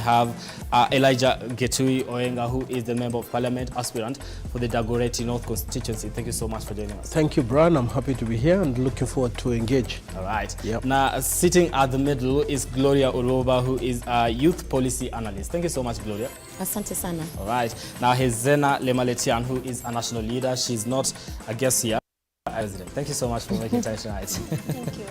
have Elijah Getui Oenga, who is the Member of Parliament aspirant for the Dagoretti North constituency. Thank you so much for joining us. Thank you, Brian. I'm happy to be here and looking forward to engage. All right. Yep. Now, sitting at the middle is Gloria Uroba, who is a youth policy analyst. Thank you so much, Gloria. Asante sana. All right. Now, here's Zena Lemaletian, who is a national leader. She's not a guest here. President. Thank you so much for making time tonight. Thank you.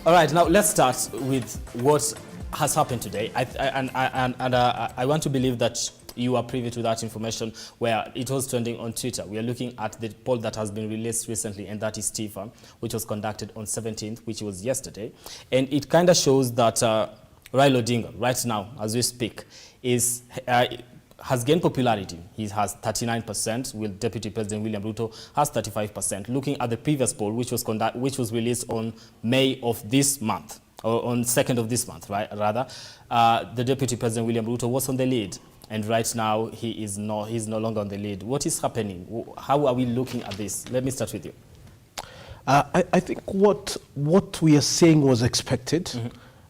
All right, now let's start with what has happened today. I want to believe that you are privy to that information where it was trending on Twitter. We are looking at the poll that has been released recently, and that is TIFA, which was conducted on 17th, which was yesterday. And it kind of shows that Raila Odinga, right now, as we speak, has gained popularity. He has 39%, while Deputy President William Ruto has 35%. Looking at the previous poll, which was released on May of this month, or on 2nd of this month, right? Rather, the Deputy President William Ruto was on the lead, and right now he's no longer on the lead. What is happening? How are we looking at this? Let me start with you. I think what we are saying was expected.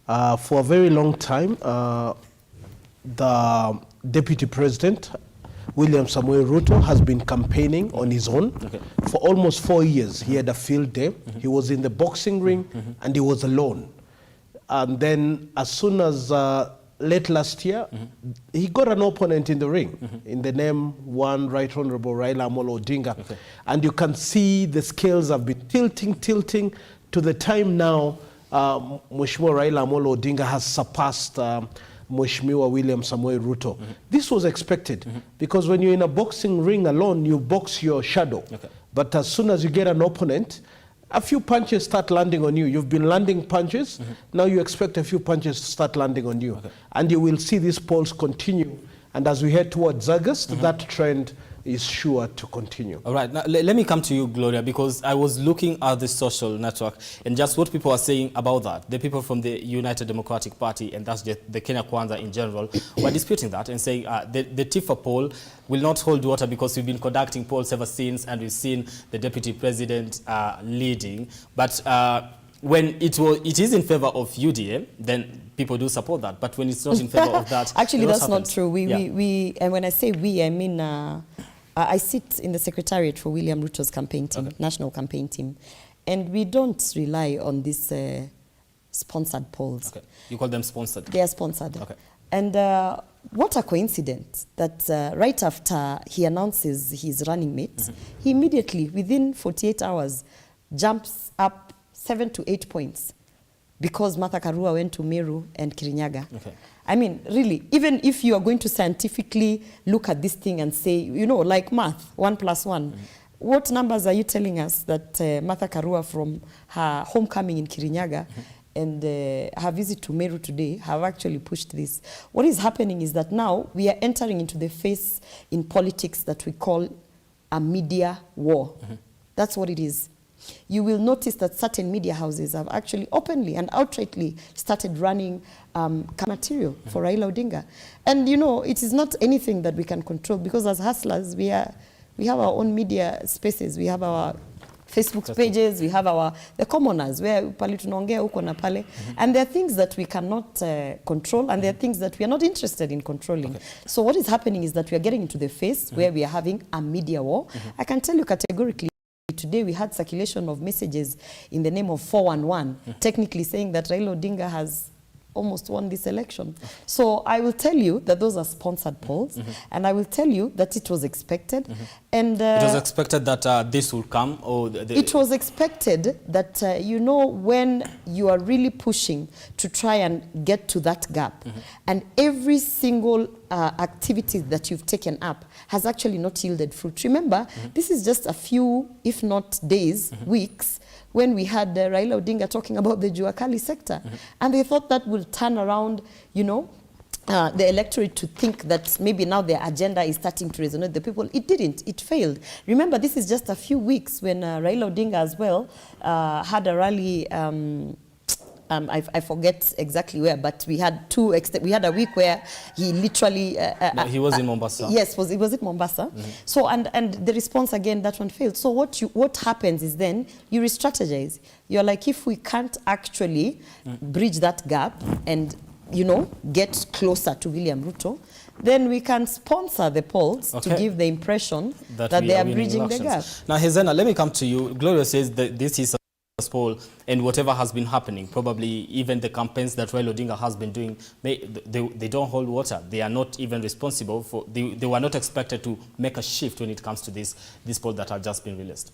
For a very long time. The Deputy President, William Samuel Ruto, has been campaigning on his own for almost 4 years. He had a field day. He was in the boxing ring, and he was alone. And then as soon as late last year, he got an opponent in the ring, in the name one Right Honorable Raila Amolo Odinga. And you can see the scales have been tilting to the time now Mheshimiwa Raila Amolo Odinga has surpassed Mheshimiwa William Samuel Ruto. This was expected because when you're in a boxing ring alone, you box your shadow. But as soon as you get an opponent, a few punches start landing on you. You've been landing punches. Now you expect a few punches to start landing on you. And you will see these polls continue. And as we head towards August, that trend is sure to continue. All right, now let me come to you, Gloria, because I was looking at the social network and just what people are saying about that. The people from the United Democratic Party, and that's the Kenya Kwanza in general, were disputing that and saying the TIFA poll will not hold water because we've been conducting polls ever since and we've seen the Deputy President leading. But when it is in favor of UDA, then people do support that. But when it's not in favor of that, actually, that's not true. And when I say we, I mean I sit in the secretariat for William Ruto's campaign team, national campaign team, and we don't rely on these sponsored polls. You call them sponsored? They are sponsored. And what a coincidence that right after he announces his running mate, he immediately, within 48 hours, jumps up 7 to 8 points because Martha Karua went to Meru and Kirinyaga. I mean, really, even if you are going to scientifically look at this thing and say, you know, like math, 1 + 1, what numbers are you telling us that Martha Karua from her homecoming in Kirinyaga and her visit to Meru today have actually pushed this? What is happening is that now we are entering into the phase in politics that we call a media war. That's what it is. You will notice that certain media houses have actually openly and outrightly started running material for Raila Odinga. And you know, it is not anything that we can control because as hustlers, we have our own media spaces. We have our Facebook pages, we have the commoners where pale tunaongea huko na pale. And there are things that we cannot control and there are things that we are not interested in controlling. So what is happening is that we are getting into the phase where we are having a media war. I can tell you categorically, today we had circulation of messages in the name of 411, technically saying that Raila Odinga has almost won this election. So I will tell you that those are sponsored polls, and I will tell you that it was expected. And it was expected that this will come, or it was expected that you know, when you are really pushing to try and get to that gap, and every single activity that you've taken up has actually not yielded fruit. Remember, this is just a few, if not days, weeks, when we had Raila Odinga talking about the Juakali sector. And they thought that will turn around, you know, the electorate to think that maybe now their agenda is starting to resonate with the people. It didn't. It failed. Remember, this is just a few weeks when Raila Odinga as well had a rally. I forget exactly where, but we had we had a week where he literally he was in Mombasa. Yes, was it Mombasa? So and the response again, that one failed. So what happens is then you re-strategize. You're like, if we can't actually bridge that gap and you know, get closer to William Ruto, then we can sponsor the polls to give the impression that they are bridging the gap. Now, Hezena, let me come to you. Gloria says that this is a poll, and whatever has been happening, probably even the campaigns that Raila Odinga has been doing, they don't hold water. They are not even responsible for, they were not expected to make a shift when it comes to this poll that have just been released.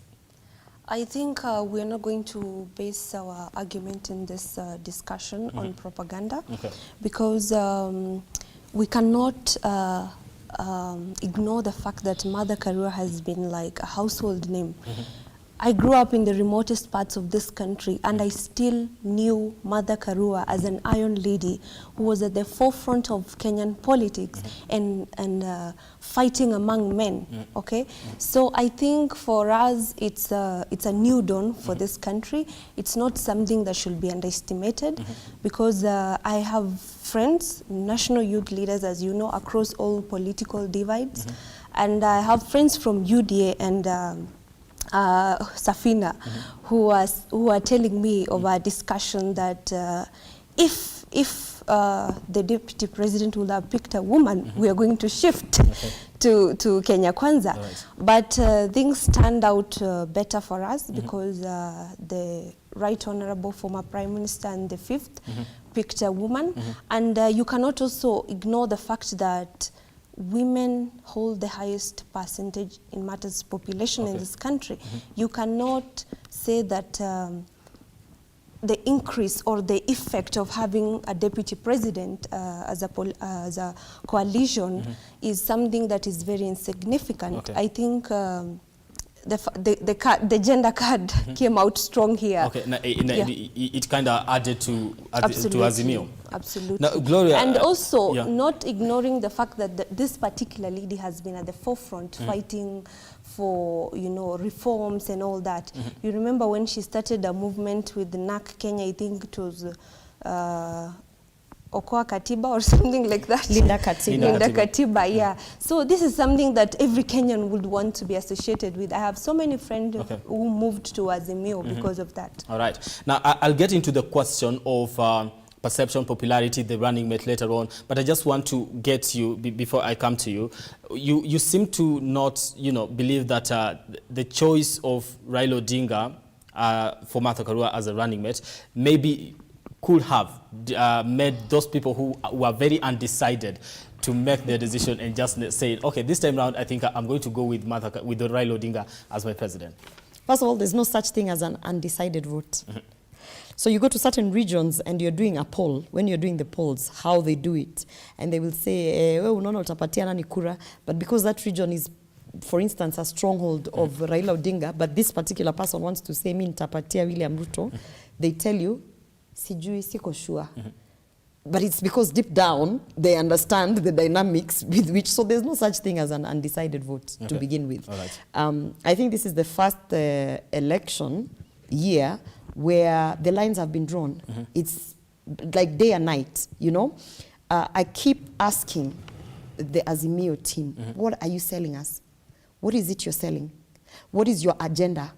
I think we're not going to base our argument in this discussion on propaganda, because we cannot ignore the fact that Mother Karua has been like a household name. I grew up in the remotest parts of this country, and I still knew Mother Karua as an iron lady who was at the forefront of Kenyan politics and fighting among men. Okay, so I think for us it's a new dawn for this country. It's not something that should be underestimated, because I have friends, national youth leaders, as you know, across all political divides, and I have friends from UDA and Safina, who are telling me of a discussion that if the deputy president would have picked a woman, we are going to shift to Kenya Kwanza. But things turned out better for us, because the Right Honorable former Prime Minister and the fifth picked a woman. And you cannot also ignore the fact that women hold the highest percentage in matters of population in this country. You cannot say that the increase or the effect of having a deputy president as a coalition is something that is very insignificant. I think the gender card came out strong here. It kind of added to Azimio. Absolutely. Now, Gloria, and also not ignoring the fact that this particular lady has been at the forefront fighting for, you know, reforms and all that. You remember when she started a movement with the NAC Kenya, I think it was Okoa Katiba or something like that. Linda Katiba. Linda Katiba, yeah. So this is something that every Kenyan would want to be associated with. I have so many friends who moved to Azimio because of that. All right. Now, I'll get into the question of perception, popularity, the running mate later on, but I just want to get you, before I come to you, you seem to not, you know, believe that the choice of Raila Odinga for Martha Karua as a running mate maybe could have made those people who were very undecided to make their decision and just say, okay, this time around, I think I'm going to go with Raila Odinga as my president. First of all, there's no such thing as an undecided vote. So you go to certain regions and you're doing a poll. When you're doing the polls, how they do it, and they will say, unaona utapatia nani kura, but because that region is, for instance, a stronghold of Raila Odinga, but this particular person wants to say, mi nitapatia William Ruto, they tell you, sijui siko sure. But it's because deep down, they understand the dynamics with which, so there's no such thing as an undecided vote to begin with. I think this is the first election year where the lines have been drawn. It's like day and night, you know. I keep asking the Azimio team, what are you selling us? What is it you're selling? What is your agenda?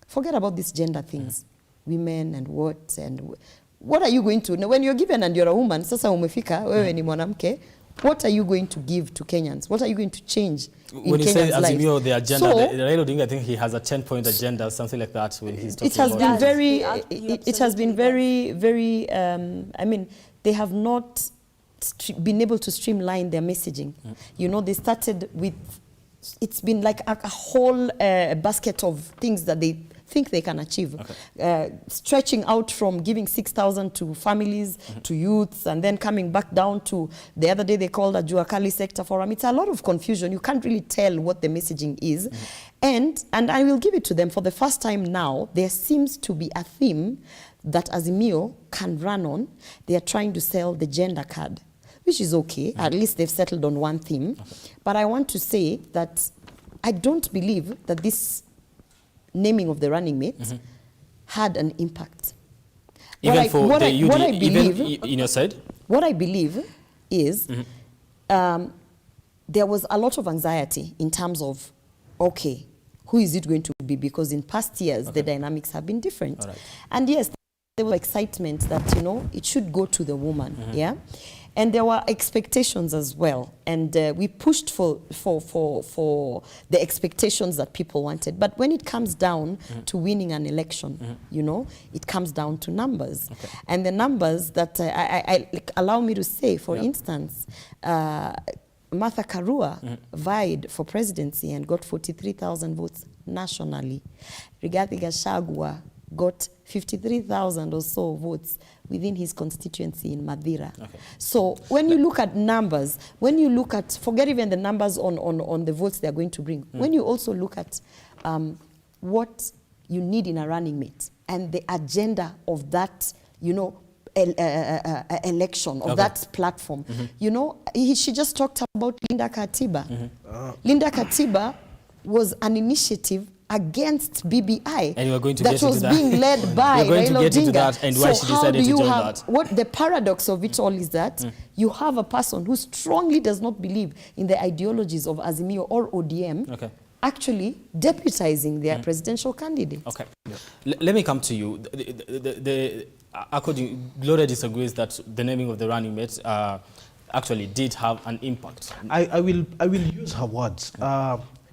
Forget about these gender things, women and what, and what are you going to, when you're given and you're a woman, sasa umefika, wewe ni mwanamke, what are you going to give to Kenyans? What are you going to change in when you Kenyans' say Azimio, lives? the agenda, So, Raila Odinga, I think he has a 10-point agenda, something like that when he's talking it has about been very, It it has been very, I mean, they have not been able to streamline their messaging. You know, they started with, it's been like a whole basket of things that they think they can achieve. Stretching out from giving 6,000 to families, to youths, and then coming back down to, the other day they called a Juakali sector forum. It's a lot of confusion. You can't really tell what the messaging is. And I will give it to them, for the first time now, there seems to be a theme that Azimio can run on. They are trying to sell the gender card, which is okay. At least they've settled on one theme. But I want to say that I don't believe that this naming of the running mate had an impact. Even for what the I believe, even in your side? What I believe is there was a lot of anxiety in terms of, okay, who is it going to be? Because in past years, the dynamics have been different. And yes, there was excitement that, you know, it should go to the woman, yeah? And there were expectations as well. And we pushed for the expectations that people wanted. But when it comes down to winning an election, you know, it comes down to numbers. Okay. And the numbers that like, allow me to say, for instance, Martha Karua vied for presidency and got 43,000 votes nationally. Rigathi Gachagua got 53,000 or so votes within his constituency in Madira. Okay. So when you look at numbers, when you look at, forget even the numbers on the votes they're going to bring, when you also look at what you need in a running mate and the agenda of that, you know, election, of that platform, you know, she just talked about Linda Katiba. Linda Katiba was an initiative against BBI and we're going to that was being led by Raila Odinga. And why she decided to join that. What the paradox of it all is that you have a person who strongly does not believe in the ideologies of Azimio or ODM, actually deputizing their presidential candidate. Okay. Let me come to you. According, Gloria disagrees that the naming of the running mate actually did have an impact. I will use her words.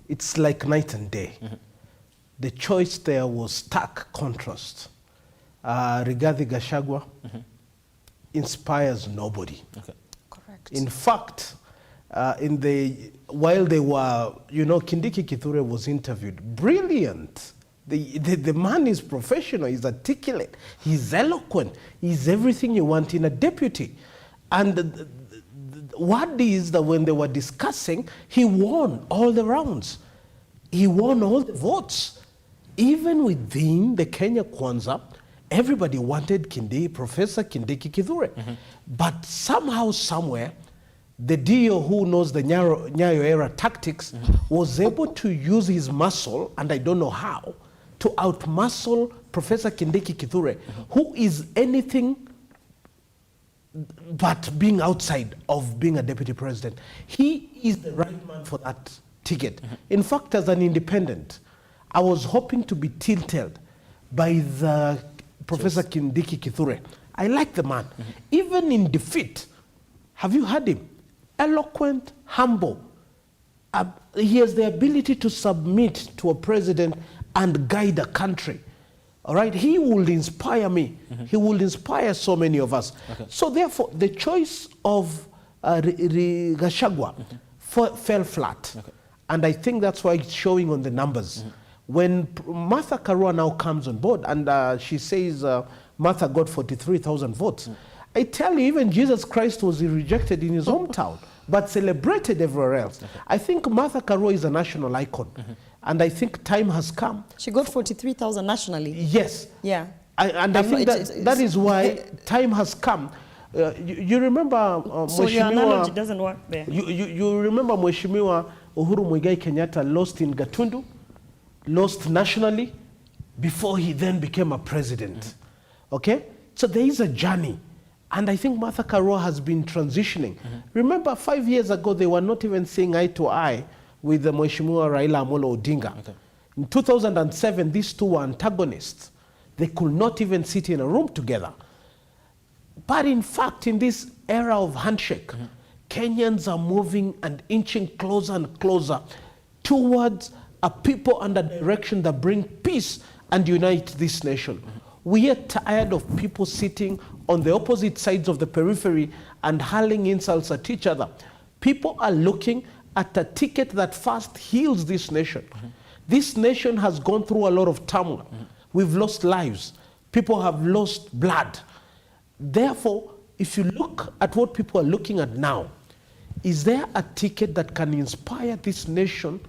It's like night and day. The choice there was stark contrast. Rigathi Gachagua inspires nobody. Okay. Correct. In fact, while they were, you know, Kindiki Kithure was interviewed, brilliant. The man is professional, he's articulate, he's eloquent, he's everything you want in a deputy. And what is that when they were discussing, he won all the rounds. He won all the votes. Even within the Kenya Kwanza, everybody wanted Professor Kindiki Kithure. But somehow, somewhere, the DO who knows the Nyayo era tactics was able to use his muscle, and I don't know how, to outmuscle Professor Kindiki Kithure, who is anything but being outside of being a deputy president. He is the right man for that ticket. In fact, as an independent, I was hoping to be tilted by the Professor Kindiki Kithure. I like the man. Even in defeat, have you heard him? Eloquent, humble. He has the ability to submit to a president and guide a country. All right? He will inspire me. He will inspire so many of us. Okay. So therefore, the choice of Gachagua fell flat. Okay. And I think that's why it's showing on the numbers. When Martha Karua now comes on board and she says Martha got 43,000 votes, I tell you, even Jesus Christ was rejected in his hometown, but celebrated everywhere else. Okay. I think Martha Karua is a national icon. And I think time has come. She got 43,000 nationally. Yes. Yeah. And I think that is why time has come. You remember so your analogy doesn't work there. You remember Mheshimiwa Uhuru Muigai Kenyatta lost in Gatundu, lost nationally, before he then became a president. Okay? So there is a journey. And I think Martha Karua has been transitioning. Remember, 5 years ago, they were not even seeing eye to eye with the Mheshimiwa Raila Amolo Odinga. Okay. In 2007, these two were antagonists. They could not even sit in a room together. But in fact, in this era of handshake, Kenyans are moving and inching closer and closer towards a people and a direction that bring peace and unite this nation. We are tired of people sitting on the opposite sides of the periphery and hurling insults at each other. People are looking at a ticket that first heals this nation. This nation has gone through a lot of turmoil. We've lost lives. People have lost blood. Therefore, if you look at what people are looking at now, is there a ticket that can inspire this nation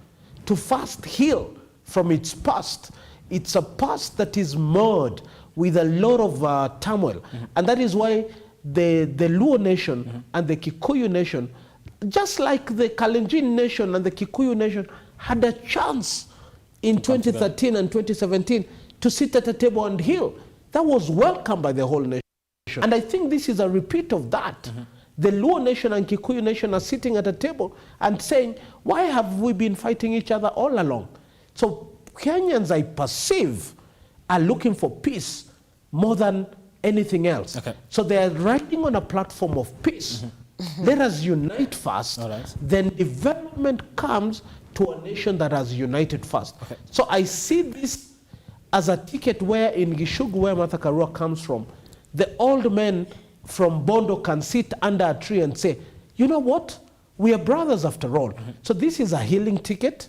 to first heal from its past? It's a past that is marred with a lot of turmoil. And that is why the Luo nation and the Kikuyu nation, just like the Kalenjin nation and the Kikuyu nation, had a chance in 2013 and 2017 to sit at a table and heal. That was welcomed by the whole nation. And I think this is a repeat of that. The Luo nation and Kikuyu nation are sitting at a table and saying, why have we been fighting each other all along? So Kenyans, I perceive, are looking for peace more than anything else. Okay. So they are riding on a platform of peace. Let us unite first. All right. Then development comes to a nation that has united first. Okay. So I see this as a ticket where in Gishugu, where Martha Karua comes from, the old men from Bondo can sit under a tree and say, you know what? We are brothers after all. So this is a healing ticket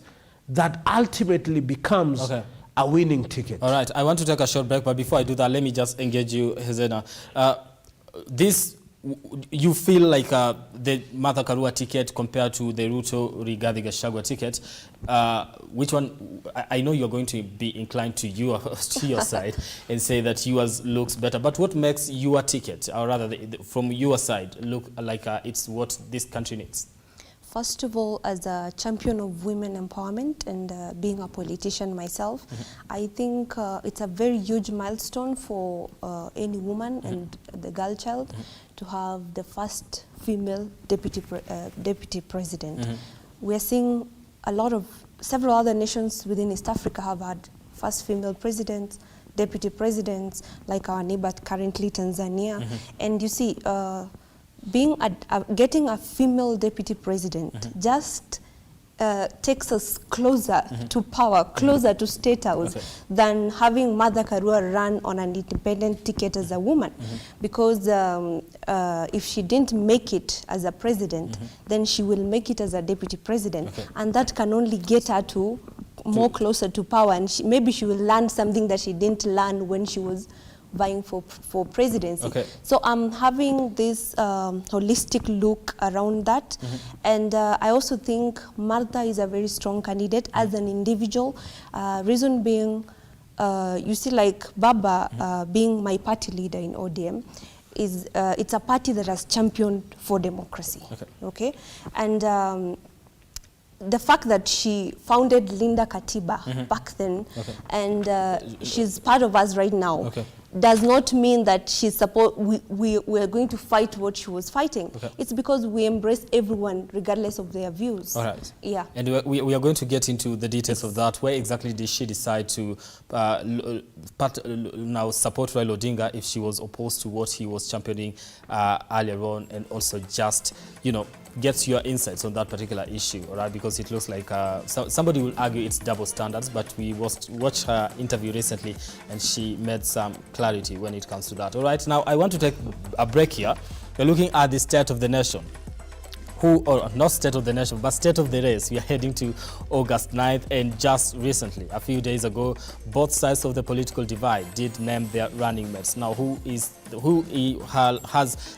that ultimately becomes a winning ticket. All right, I want to take a short break, but before I do that, let me just engage you, Hezena. You feel like the Martha Karua ticket compared to the Ruto Rigathi Gachagua ticket, which one, I know you're going to be inclined to your side and say that yours looks better, but what makes your ticket, or rather from your side, look like it's what this country needs? First of all, as a champion of women empowerment and being a politician myself, I think it's a very huge milestone for any woman and the girl child to have the first female deputy president. We are seeing several other nations within East Africa have had first female presidents, deputy presidents, like our neighbor currently Tanzania. And you see, getting a female deputy president just takes us closer to power, closer to State House than having Martha Karua run on an independent ticket as a woman. Because if she didn't make it as a president, then she will make it as a deputy president. And that can only get her to more closer to power. And maybe she will learn something that she didn't learn when she was vying for presidency. So I'm having this holistic look around that. And I also think Martha is a very strong candidate as an individual. Reason being, you see, like Baba being my party leader in ODM, it's a party that has championed for democracy. And the fact that she founded Linda Katiba back then, and she's part of us right now, does not mean that she's we are going to fight what she was fighting. It's because we embrace everyone regardless of their views. All right. Yeah. And we are going to get into the details of that. Where exactly did she decide to now support Raila Odinga if she was opposed to what he was championing earlier on, and also just, get your insights on that particular issue, all right? Because it looks like somebody will argue it's double standards, but we watched her interview recently and she made some clarity when it comes to that. All right, now I want to take a break here. We're looking at the state of the nation. Or not state of the nation, but state of the race. We are heading to August 9th, and just recently, a few days ago, both sides of the political divide did name their running mates. Now, who has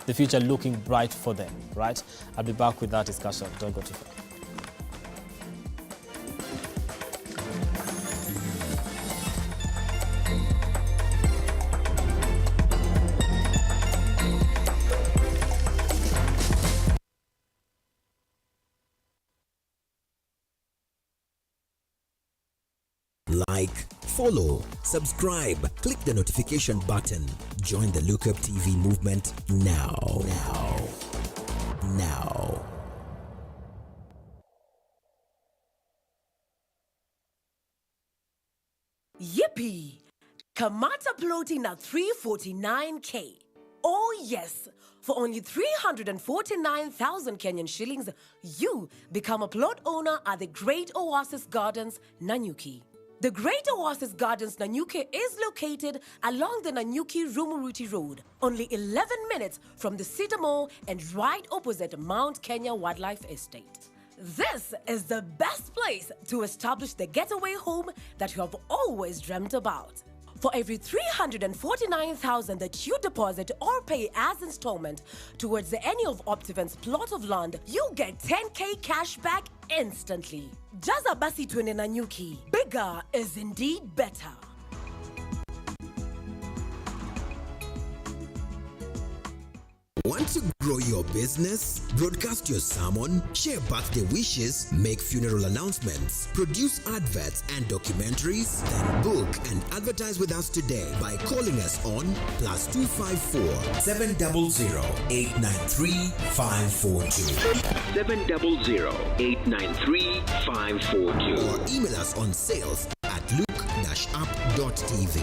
the future looking bright for them, right? I'll be back with that discussion. Don't go too far. Like, follow, subscribe, click the notification button. Join the Lookup TV movement now. Yippee! Kamata floating at 349K. Oh yes, for only 349,000 Kenyan shillings, you become a plot owner at the Great Oasis Gardens, Nanyuki. The Great Oasis Gardens, Nanyuki is located along the Nanyuki-Rumuruti Road, only 11 minutes from the Cedar Mall and right opposite Mount Kenya Wildlife Estate. This is the best place to establish the getaway home that you have always dreamt about. For every 349,000 that you deposit or pay as installment towards any of Optiven's plot of land, you get 10K cash back instantly. Jaza basi twende Nanyuki. Bigger is indeed better. Want to grow your business? Broadcast your sermon, share birthday wishes, make funeral announcements, produce adverts and documentaries? Then book and advertise with us today by calling us on +254 700 893 542 700-893-542 or email us on sales@look-up.tv.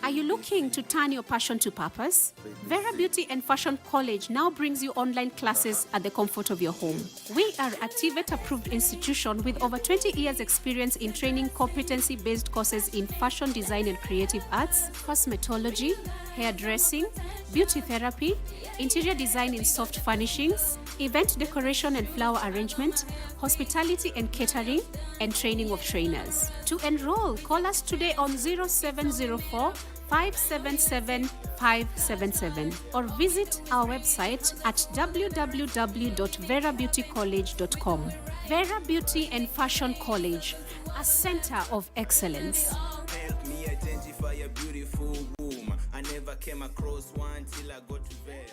Are you looking to turn your passion to purpose? Vera Beauty and Fashion College now brings you online classes at the comfort of your home. We are a TVET-approved institution with over 20 years' experience in training competency-based courses in fashion design and creative arts, cosmetology, hairdressing, beauty therapy, interior design in soft furnishings, event decoration and flower arrangement, hospitality and catering, and training of trainers. To enroll, call us today on 0704 577 577 or visit our website at www.verabeautycollege.com. Vera Beauty and Fashion College, a center of excellence. Help me identify a beautiful woman. I never came across one till I got to Vera.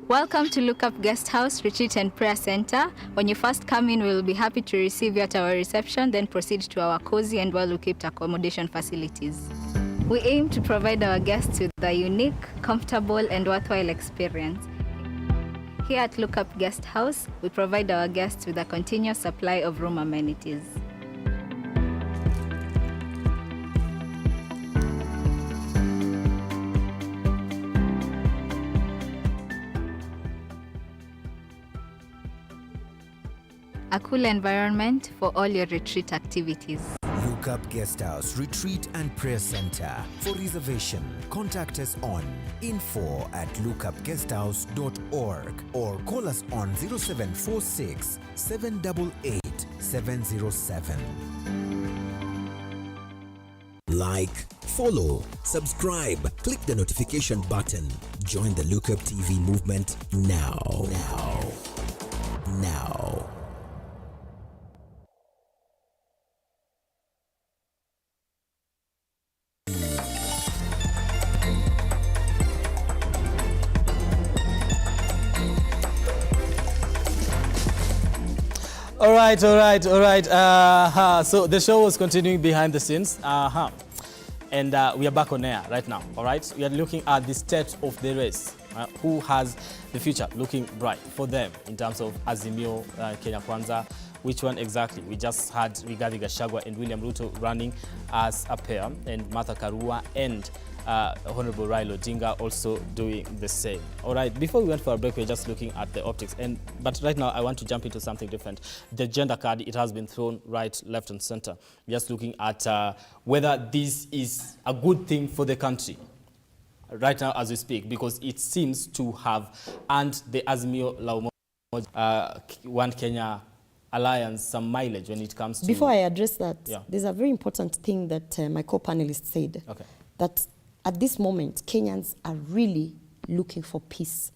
Welcome to Look Up Guest House, Retreat and Prayer Center. When you first come in, we will be happy to receive you at our reception, then proceed to our cozy and well-equipped accommodation facilities. We aim to provide our guests with a unique, comfortable, and worthwhile experience. Here at Look Up Guest House, we provide our guests with a continuous supply of room amenities. A cool environment for all your retreat activities. Look Up Guest House, Retreat and Prayer Center. For reservation, contact us on info@lookupguesthouse.org or call us on 0746 788 707. Like, follow, subscribe, click the notification button. Join the Look Up TV movement now. All right. So the show was continuing behind the scenes. And we are back on air right now. All right. We are looking at the state of the race. Who has the future looking bright for them in terms of Azimio, Kenya Kwanza? Which one exactly? We just had Rigathi Gachagua and William Ruto running as a pair, and Martha Karua and Honorable Raila Odinga also doing the same. All right, before we went for a break, we were just looking at the optics. But right now, I want to jump into something different. The gender card, it has been thrown right, left, and center. Just looking at whether this is a good thing for the country right now as we speak, because it seems to have earned the Azimio La Umoja, One Kenya Alliance some mileage when it comes to... Before I address that, Yeah. there's a very important thing that my co-panelist said. Okay. That at this moment, Kenyans are really looking for peace,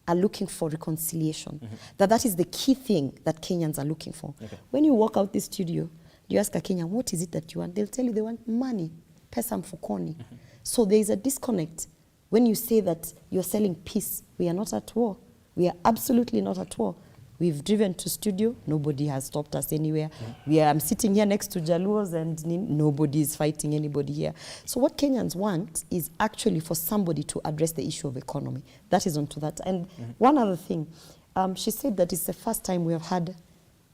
are looking for reconciliation. That is the key thing that Kenyans are looking for. Okay. When you walk out this studio, you ask a Kenyan, what is it that you want? They'll tell you they want money, pesa mfukoni. So there is a disconnect. When you say that you're selling peace, we are not at war. We are absolutely not at war. We've driven to studio, nobody has stopped us anywhere. I'm sitting here next to Jaluos and nobody is fighting anybody here. So what Kenyans want is actually for somebody to address the issue of economy. That is onto that. And one other thing, she said that it's the first time we have had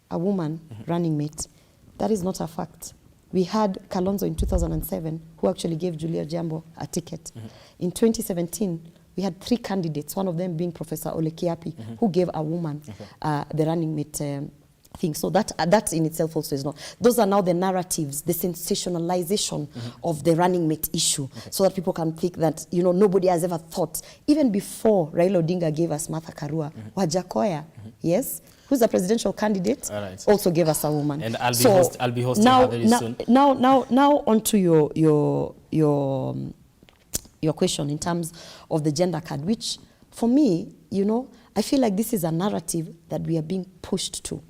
a woman running mate. That is not a fact. We had Kalonzo in 2007, who actually gave Julia Jambo a ticket. In 2017, we had 3 candidates, one of them being Professor Ole Kiapi, who gave a woman the running mate thing. So that in itself also is not. Those are now the narratives, the sensationalization of the running mate issue, so that people can think that, nobody has ever thought, even before Raila Odinga gave us Martha Karua, Wajakoya, yes, who's a presidential candidate, also gave us a woman. And I'll be hosting her very soon. Now onto your question in terms of the gender card, which for me, I feel like this is a narrative that we are being pushed to.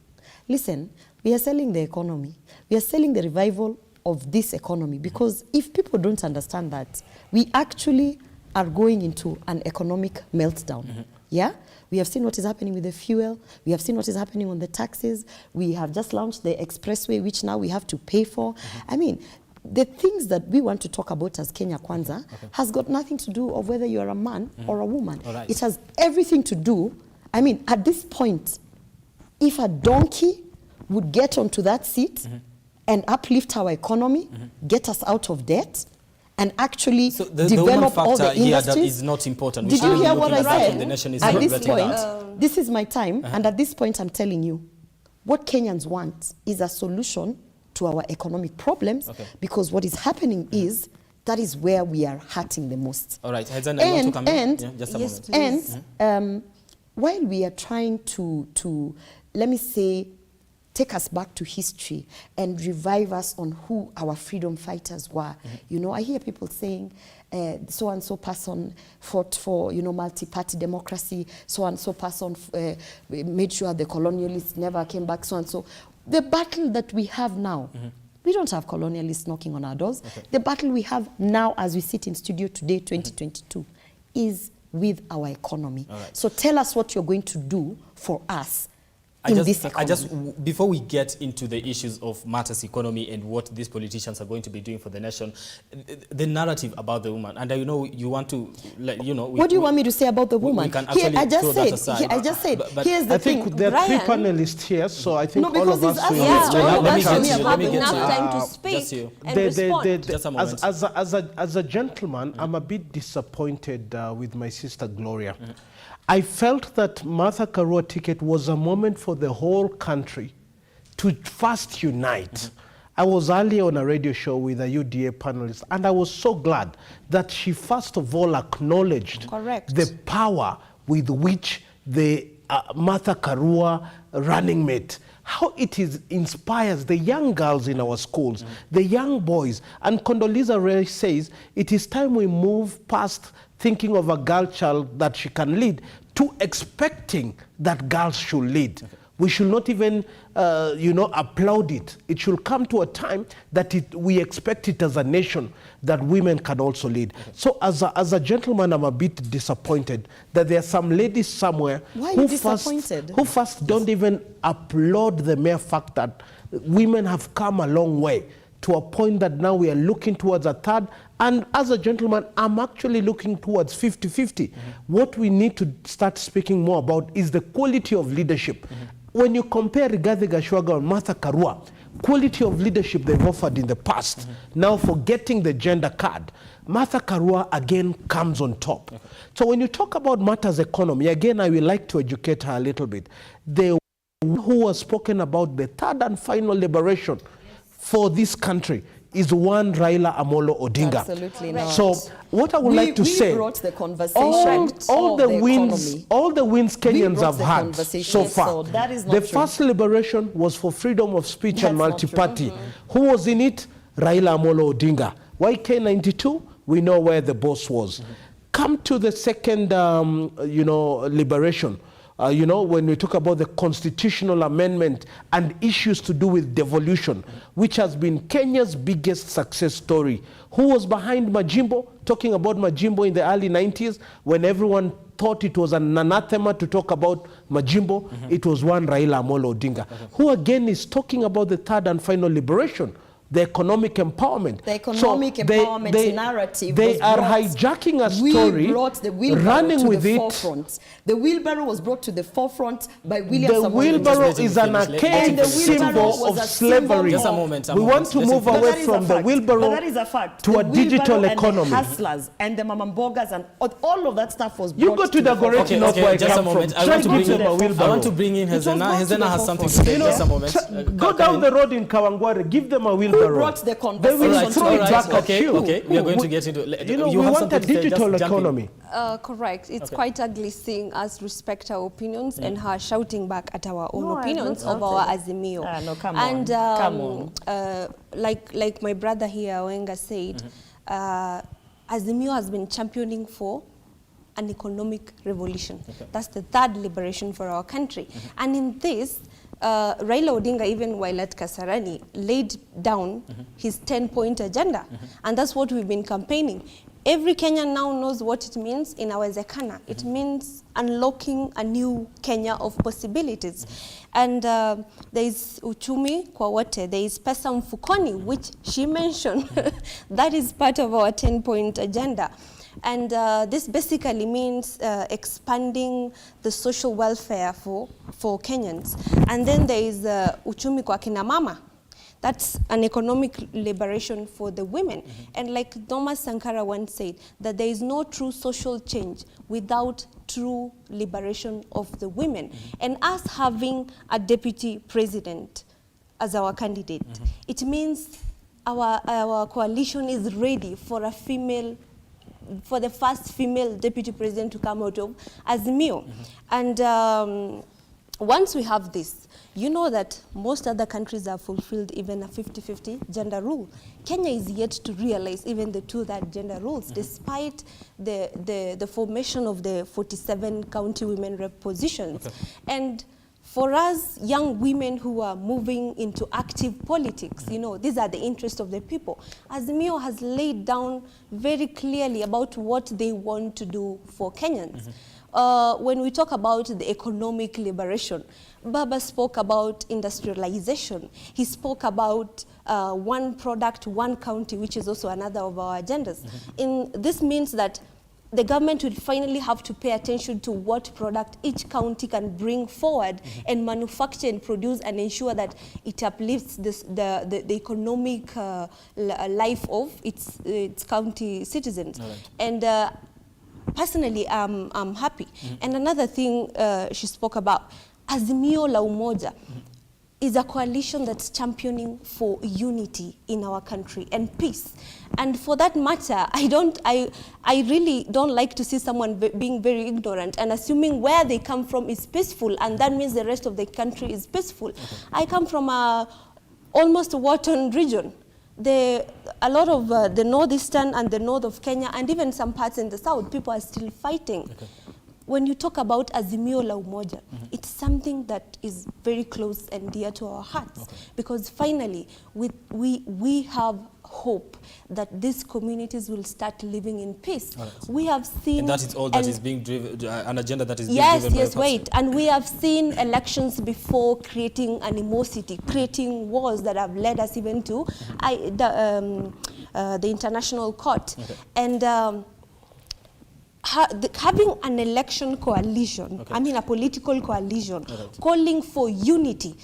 Listen, we are selling the economy. We are selling the revival of this economy, because if people don't understand that, we actually are going into an economic meltdown. Yeah? We have seen what is happening with the fuel. We have seen what is happening on the taxes. We have just launched the expressway, which now we have to pay for. I mean, the things that we want to talk about as Kenya Kwanza has got nothing to do of whether you're a man or a woman. Right. It has everything to do, at this point, if a donkey would get onto that seat and uplift our economy, get us out of debt, and actually So the woman develop all factor the here that industries. is not important. We Did you shouldn't be hear what looking I at that when said? the nation is At this regretting point, that. this is my time, and at this point, I'm telling you, what Kenyans want is a solution to our economic problems, because what is happening is that is where we are hurting the most. All right, Hezana, you want to come in? Yeah, just a Yes, moment. And while we are trying to, let me say, take us back to history and revive us on who our freedom fighters were. You know, I hear people saying, so-and-so person fought for, multi-party democracy, so-and-so person made sure the colonialists never came back, so-and-so. The battle that we have now, we don't have colonialists knocking on our doors. The battle we have now as we sit in studio today, 2022, is with our economy. So tell us what you're going to do for us in this economy. Before we get into the issues of matters economy and what these politicians are going to be doing for the nation, the narrative about the woman, and I know you want to, what do you want me to say about the woman? We can actually I just throw said, that aside. I just said, But here's the I thing. think there are three panelists here, so I think No, all of because us he's will... asking Yeah, all of let me us get we to you, let have me get enough to you. time to Just speak you. and respond. Just a moment. As a gentleman, I'm a bit disappointed with my sister Gloria. I felt that Martha Karua ticket was a moment for the whole country to first unite. I was earlier on a radio show with a UDA panelist, and I was so glad that she first of all acknowledged the power with which the Martha Karua running mate, how it inspires the young girls in our schools, the young boys. And Condoleezza Rice says, it is time we move past thinking of a girl child that she can lead to expecting that girls should lead. We should not even, applaud it. It should come to a time that we expect it as a nation that women can also lead. So as a gentleman, I'm a bit disappointed that there are some ladies somewhere who first don't even applaud the mere fact that women have come a long way to a point that now we are looking towards a third. And as a gentleman, I'm actually looking towards 50-50. What we need to start speaking more about is the quality of leadership. When you compare Rigathi Gachagua and Martha Karua, quality of leadership they've offered in the past, now forgetting the gender card, Martha Karua again comes on top. So when you talk about matters economy, again, I would like to educate her a little bit. The one who has spoken about the third and final liberation for this country is one Raila Amolo Odinga. Absolutely not. So what I would like to say, brought the conversation all the wins Kenyans have the had so far. So that is not the true. first liberation was for freedom of speech and That's not multi-party. true. Who was in it? Raila Amolo Odinga. YK92, we know where the boss was. Come to the second, liberation. When we talk about the constitutional amendment and issues to do with devolution, which has been Kenya's biggest success story. Who was behind Majimbo? Talking about Majimbo in the early 90s, when everyone thought it was an anathema to talk about Majimbo, it was one Raila Amolo Odinga, who again is talking about the third and final liberation, the economic empowerment. The economic empowerment narrative. They are hijacking a story, we brought the wheelbarrow running to with the it. forefront. The wheelbarrow was brought to the forefront by William The Samoei wheelbarrow Ruto. is an archaic symbol of slavery. Just a moment. We want to move away from the wheelbarrow that is a fact. to The a digital wheelbarrow economy. And the hustlers and the mamambogas and all of that stuff was You brought go to the Goreti North where I just a come moment. from. I Try want to give bring them a in wheelbarrow. Hezana. brought to Hezana the has something to forefront. say. Just a moment. Go down the road in Kawangware, give them a wheelbarrow. Who brought the They conversation will throw it back at you. Okay, we are going to get into... we want a digital economy. Correct. It's quite ugly seeing us respect our opinions and her shouting back at our own opinions of our Azimio. No, come and on. Come on. Like my brother here, Wenga, said, Azimio has been championing for an economic revolution. That's the third liberation for our country. And in this, Raila Odinga, even while at Kasarani, laid down his 10-point agenda. And that's what we've been campaigning. Every Kenyan now knows what it means in our Zekana. It means unlocking a new Kenya of possibilities. And there is uchumi kwa wote, there is pesa mfukoni, which she mentioned. That is part of our 10-point agenda. And this basically means expanding the social welfare for Kenyans. And then there is uchumi kwa kina mama. That's an economic liberation for the women. And like Thomas Sankara once said, that there is no true social change without true liberation of the women. And us having a deputy president as our candidate, it means our coalition is ready for a female, for the first female deputy president to come out of Azimio. And once we have this, you know that most other countries have fulfilled even a 50-50 gender rule. Kenya is yet to realize even the 2-3 gender rules, despite the formation of the 47 county women rep positions. And for us young women who are moving into active politics, you know, these are the interests of the people. Azimio has laid down very clearly about what they want to do for Kenyans. When we talk about the economic liberation, Baba spoke about industrialization. He spoke about one product, one county, which is also another of our agendas. This means that the government will finally have to pay attention to what product each county can bring forward and manufacture and produce and ensure that it uplifts the economic life of its county citizens. And personally, I'm happy. And another thing she spoke about, Azimio la Umoja is a coalition that's championing for unity in our country and peace. And for that matter, I really don't like to see someone being very ignorant and assuming where they come from is peaceful, and that means the rest of the country is peaceful. I come from almost a war-torn region. A lot of the northeastern and the north of Kenya, and even some parts in the south, people are still fighting. When you talk about Azimio la Umoja, it's something that is very close and dear to our hearts, because finally we have hope that these communities will start living in peace. We have seen, and that is all that is being driven, an agenda that is being driven by wait, and we have seen elections before creating animosity, creating wars that have led us even to the international court. And having an election coalition, I mean a political coalition, calling for unity,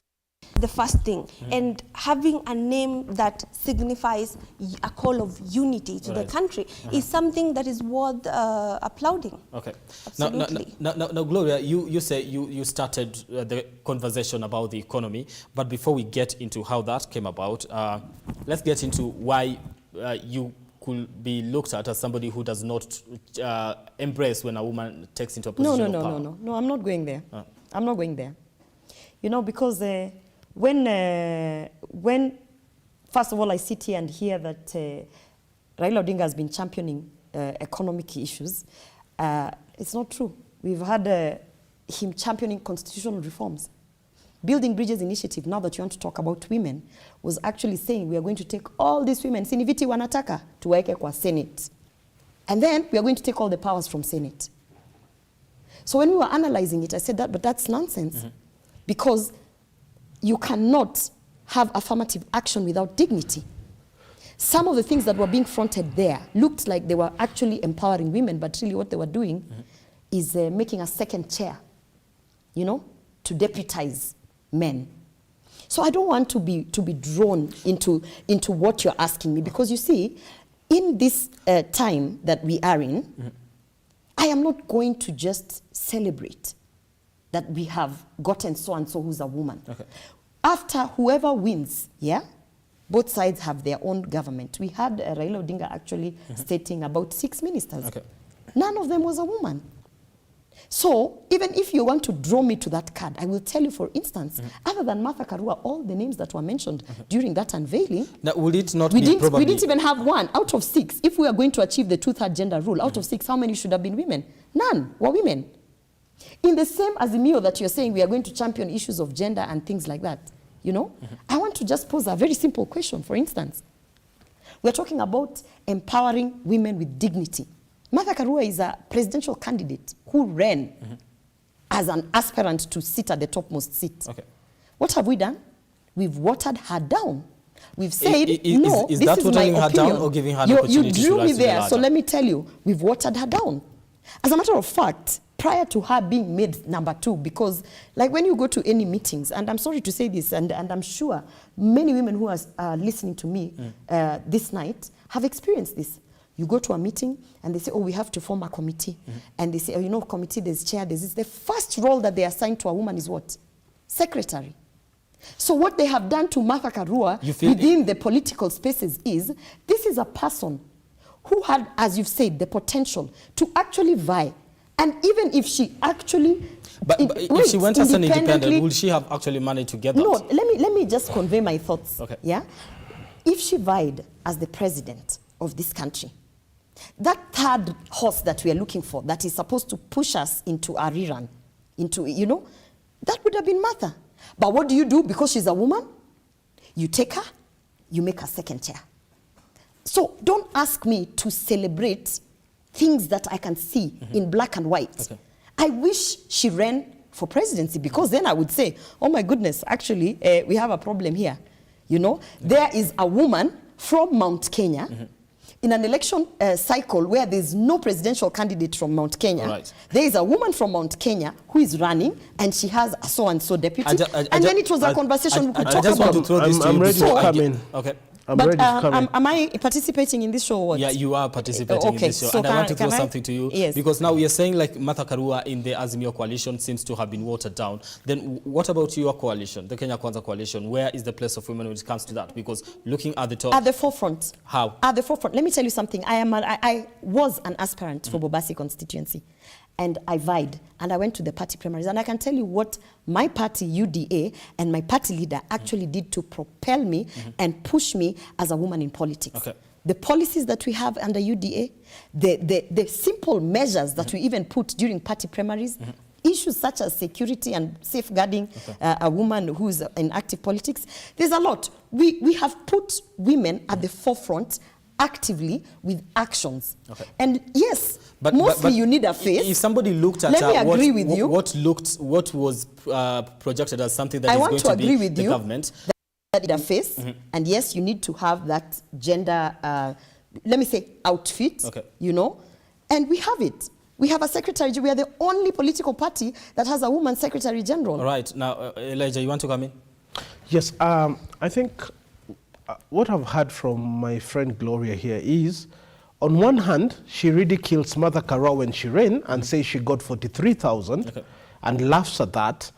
the first thing, and having a name that signifies a call of unity to the country is something that is worth applauding. Absolutely. Now, Gloria, you say you started the conversation about the economy, but before we get into how that came about, let's get into why you could be looked at as somebody who does not embrace when a woman takes into a position of power. No, I'm not going there. I'm not going there. You know, because when first of all I sit here and hear that Raila Odinga has been championing economic issues, it's not true. We've had him championing constitutional reforms. Building Bridges Initiative, now that you want to talk about women, was actually saying we are going to take all these women, siniviti wanataka, tuwaeke kwa Senate. And then we are going to take all the powers from Senate. So when we were analyzing it, I said that, but that's nonsense. Because you cannot have affirmative action without dignity. Some of the things that were being fronted there looked like they were actually empowering women, but really what they were doing is making a second chair, you know, to deputize men. So I don't want to be drawn into what you're asking me, because you see, in this time that we are in, I am not going to just celebrate that we have gotten so-and-so who's a woman. After whoever wins, both sides have their own government. We had Raila Odinga actually stating about 6 ministers. None of them was a woman. So even if you want to draw me to that card, I will tell you, for instance, other than Martha Karua, all the names that were mentioned during that unveiling, now, would it not we be didn't, probably... we didn't even have 1 out of 6. If we are going to achieve the 2/3 gender rule, out of 6, how many should have been women? None were women. In the same Azimio that you're saying we are going to champion issues of gender and things like that, you know, I want to just pose a very simple question. For instance, we're talking about empowering women with dignity. Martha Karua is a presidential candidate who ran as an aspirant to sit at the topmost seat. What have we done? We've watered her down. We've said, no, is this that is my watering her opinion. down or giving her the opportunity You drew to me rise to the there, so ladder? let me tell you, we've watered her down. As a matter of fact, prior to her being made number 2, because like when you go to any meetings, and I'm sorry to say this, and I'm sure many women who are listening to me this night have experienced this. You go to a meeting and they say, oh, we have to form a committee. And they say, oh, you know, committee, there's chair, there's this. The first role that they assign to a woman is what? Secretary. So what they have done to Martha Karua within the political spaces is, this is a person who had, as you've said, the potential to actually vie. And even if she actually... But if she went as an independent, will she have actually managed to get that? No, let me just convey my thoughts. Okay. Yeah? If she vied as the president of this country, that third horse that we are looking for, that is supposed to push us into a rerun, into, you know, that would have been Martha. But what do you do? Because she's a woman, you take her, you make her second chair. So don't ask me to celebrate things that I can see in black and white. Okay. I wish she ran for presidency, because then I would say, oh my goodness, actually, we have a problem here. You know, there is a woman from Mount Kenya, in an election cycle where there's no presidential candidate from Mount Kenya, there is a woman from Mount Kenya who is running, and she has a so-and-so deputy. And then it was a conversation we could talk about. I'm ready to come in. Okay. But am I participating in this show or what? Yeah, you are participating in this show. So and I want to throw something to you. Yes. Because now we are saying like Martha Karua in the Azimio coalition seems to have been watered down. Then what about your coalition, the Kenya Kwanza coalition? Where is the place of women when it comes to that? Because looking at the top... At the forefront. How? At the forefront. Let me tell you something. I was an aspirant for Bobasi constituency. And I vied, and I went to the party primaries. And I can tell you what my party, UDA, and my party leader actually did to propel me and push me as a woman in politics. Okay. The policies that we have under UDA, the simple measures that we even put during party primaries, issues such as security and safeguarding a woman who's in active politics. There's a lot. We have put women at the forefront actively with actions. Okay. And yes, but you need a face. If somebody looked at what was projected as something that is going to be the government, that need a face, and yes, you need to have that gender, let me say, outfit, you know, and we have it. We have a secretary. We are the only political party that has a woman secretary general. All right. Now, Elijah, you want to come in? Yes. I think what I've heard from my friend Gloria here is, on one hand, she ridicules Martha Karua when she ran and says she got 43,000 and laughs at that.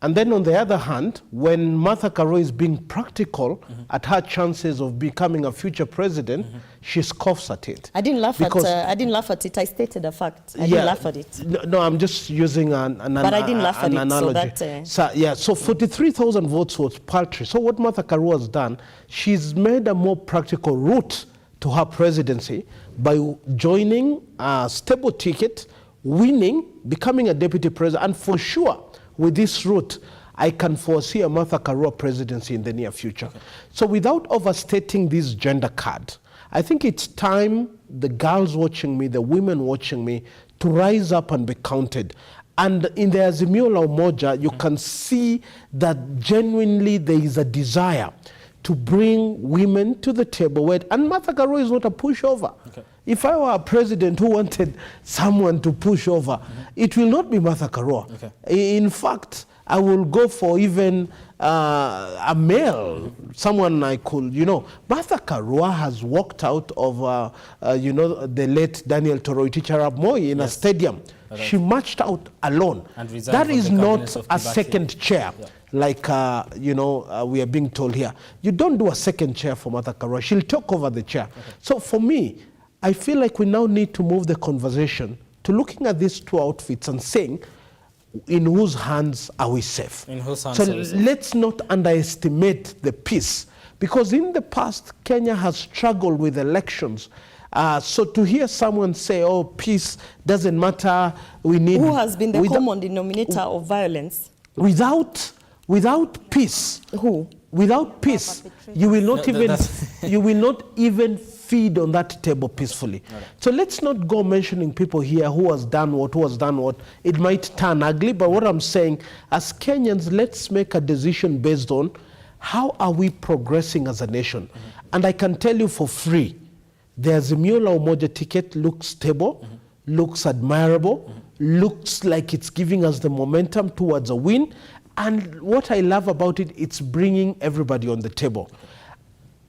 And then on the other hand, when Martha Karua is being practical at her chances of becoming a future president, she scoffs at it. I didn't laugh at it. I stated a fact. I didn't laugh at it. No, I'm just using an analogy. But I didn't laugh at it. So 43,000 votes was paltry. So what Martha Karua has done, she's made a more practical route to her presidency by joining a stable ticket, winning, becoming a deputy president, and for sure, with this route, I can foresee a Martha Karua presidency in the near future. Okay. So without overstating this gender card, I think it's time the girls watching me, the women watching me, to rise up and be counted. And in the Azimio la Umoja, you can see that genuinely there is a desire to bring women to the table. And Martha Karua is not a pushover. Okay. If I were a president who wanted someone to push over, it will not be Martha Karua. Okay. In fact, I will go for even a male, someone I could, you know. Martha Karua has walked out of, you know, the late Daniel Toroitich Arap Moi in a stadium. She marched out alone. That is not a second chair. Yeah. Like, you know, we are being told here. You don't do a second chair for Martha Karua. She'll take over the chair. Okay. So for me, I feel like we now need to move the conversation to looking at these two outfits and saying, in whose hands are we safe? In whose hands so are we safe? Let's not underestimate the peace. Because in the past, Kenya has struggled with elections. So to hear someone say, oh, peace doesn't matter, we need... Who has been the common denominator of violence? Without peace... Who? Without peace, you will not even feed on that table peacefully. Right. So let's not go mentioning people here who has done what, It might turn ugly, but what I'm saying, as Kenyans, let's make a decision based on how are we progressing as a nation. And I can tell you for free, the Azimio la Umoja ticket looks stable, looks admirable, looks like it's giving us the momentum towards a win. And what I love about it, it's bringing everybody on the table.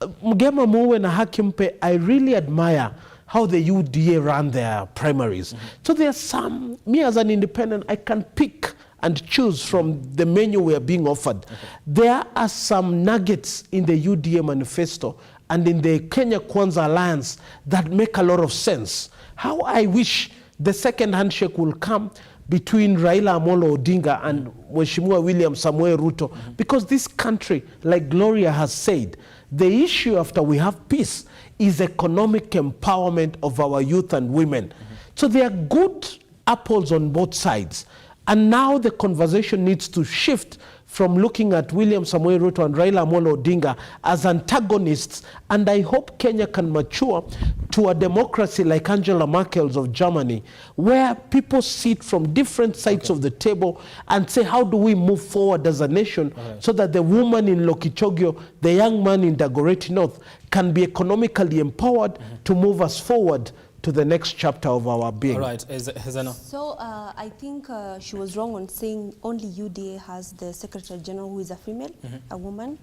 Mgema Mowe na Hakimpe, I really admire how the UDA ran their primaries. So there's some, me as an independent, I can pick and choose from the menu we are being offered. There are some nuggets in the UDA manifesto and in the Kenya Kwanza Alliance that make a lot of sense. How I wish the second handshake will come between Raila Amolo Odinga and Mheshimiwa William Samoei Ruto, because this country, like Gloria has said, the issue after we have peace is economic empowerment of our youth and women. So there are good apples on both sides. And now the conversation needs to shift from looking at William Samoei Ruto and Raila Amolo Odinga as antagonists. And I hope Kenya can mature to a democracy like Angela Merkel's of Germany, where people sit from different sides of the table and say, how do we move forward as a nation so that the woman in Lokichogio, the young man in Dagoretti North can be economically empowered to move us forward to the next chapter of our being. All right, Hezana. So I think she was wrong on saying only UDA has the Secretary General who is a female, a woman.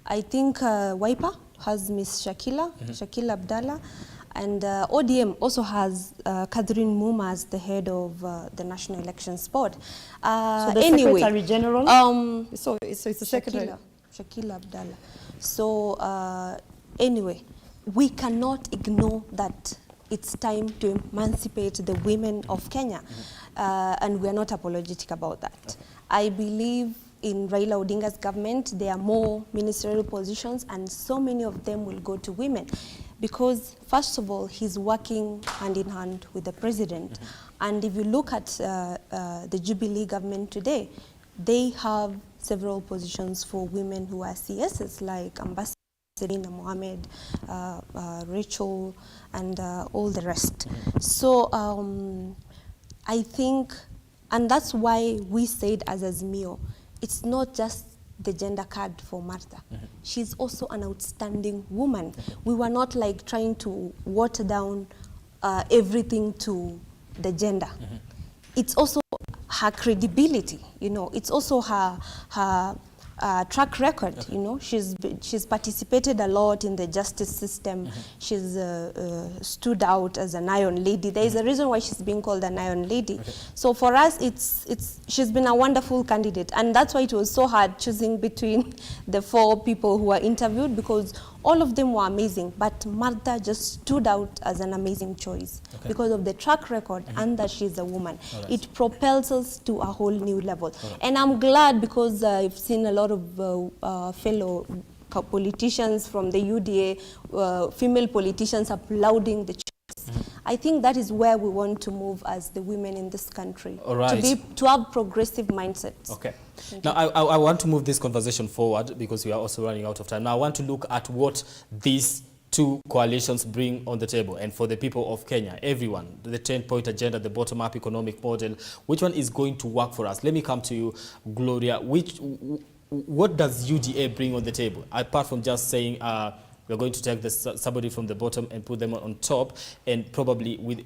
I think Wiper has Miss Shakila Abdallah, and ODM also has Catherine Muma as the head of the National Elections Board. So the anyway, Secretary General? So it's the Secretary. Shakila Abdallah. So anyway, we cannot ignore that it's time to emancipate the women of Kenya, and we're not apologetic about that. I believe in Raila Odinga's government, there are more ministerial positions, and so many of them will go to women. Because, first of all, he's working hand in hand with the president. And if you look at the Jubilee government today, they have several positions for women who are CSs, like Ambassador Serena Mohammed, Rachel, and all the rest. So I think, and that's why we said as Azimio, it's not just the gender card for Martha. She's also an outstanding woman. We were not like trying to water down everything to the gender. It's also her credibility, you know. It's also her track record, you know. She's participated a lot in the justice system. She's stood out as an iron lady. There is a reason why she's being called an iron lady. So for us, she's been a wonderful candidate, and that's why it was so hard choosing between the 4 people who were interviewed, because all of them were amazing, but Martha just stood out as an amazing choice because of the track record and that she's a woman. It propels us to a whole new level. And I'm glad, because I've seen a lot of fellow politicians from the UDA, female politicians applauding the choice. I think that is where we want to move as the women in this country, to have progressive mindsets. Okay. Now, I want to move this conversation forward because we are also running out of time. Now, I want to look at what these 2 coalitions bring on the table. And for the people of Kenya, everyone, the 10-point agenda, the bottom-up economic model, which one is going to work for us? Let me come to you, Gloria. What does UDA bring on the table, apart from just saying we're going to take somebody from the bottom and put them on top, and probably with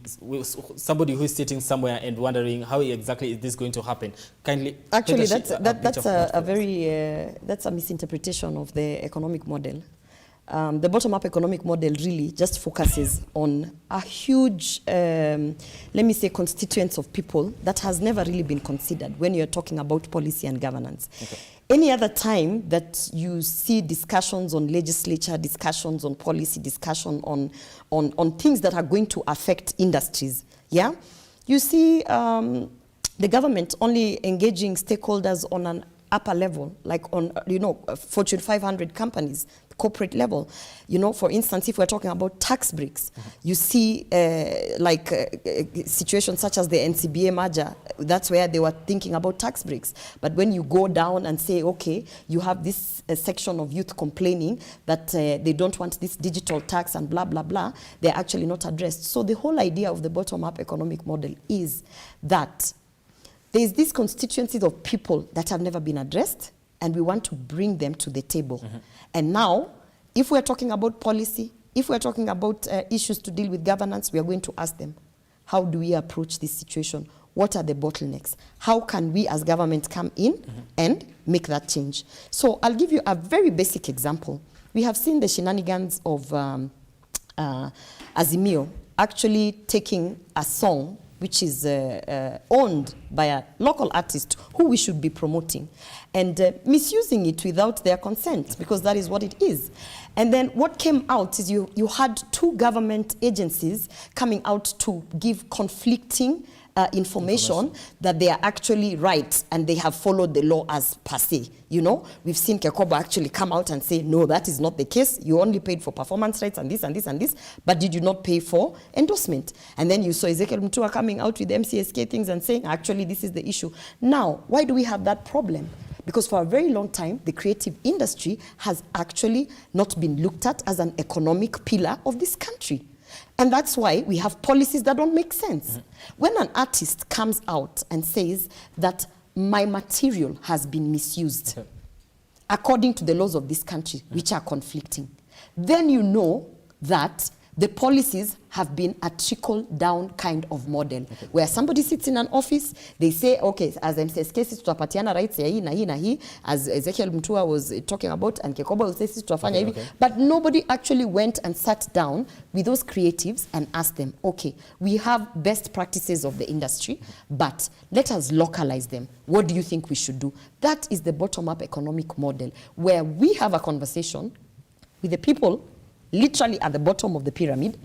somebody who is sitting somewhere and wondering how exactly is this going to happen? Kindly. Actually, that's a misinterpretation of the economic model. The bottom-up economic model really just focuses on a huge, let me say, constituents of people that has never really been considered when you're talking about policy and governance. Any other time that you see discussions on legislature, discussions on policy, discussion on things that are going to affect industries, you see the government only engaging stakeholders on an upper level, like on, Fortune 500 companies, corporate level. For instance, if we're talking about tax breaks, you see situations such as the NCBA merger, that's where they were thinking about tax breaks. But when you go down and say, okay, you have this section of youth complaining that they don't want this digital tax and blah, blah, blah, they're actually not addressed. So the whole idea of the bottom-up economic model is that there's these constituencies of people that have never been addressed, and we want to bring them to the table. And now, if we're talking about policy, if we're talking about issues to deal with governance, we are going to ask them, how do we approach this situation? what are the bottlenecks? How can we as government come in and make that change? So I'll give you a very basic example. We have seen the shenanigans of Azimio actually taking a song which is owned by a local artist who we should be promoting, and misusing it without their consent, because that is what it is. And then what came out is you had two government agencies coming out to give conflicting information that they are actually right and they have followed the law as per se. You know, we've seen Kekoba actually come out and say, no, that is not the case. You only paid for performance rights and this and this and this, but did you not pay for endorsement? And then you saw Ezekiel Mutua coming out with MCSK things and saying, actually, this is the issue. Now, why do we have that problem? Because for a very long time, the creative industry has actually not been looked at as an economic pillar of this country. And that's why we have policies that don't make sense. When an artist comes out and says that my material has been misused, according to the laws of this country, which are conflicting, then you know that the policies have been a trickle-down kind of model, where somebody sits in an office, they say, okay, as MCSK sisi tutapatiana rights ya hii na hii na hii, as Ezekiel Mutua was talking about, and Kekoba will say sisi tutafanya hivi, but nobody actually went and sat down with those creatives and asked them, okay, we have best practices of the industry, but let us localize them. What do you think we should do? That is the bottom-up economic model, where we have a conversation with the people literally at the bottom of the pyramid,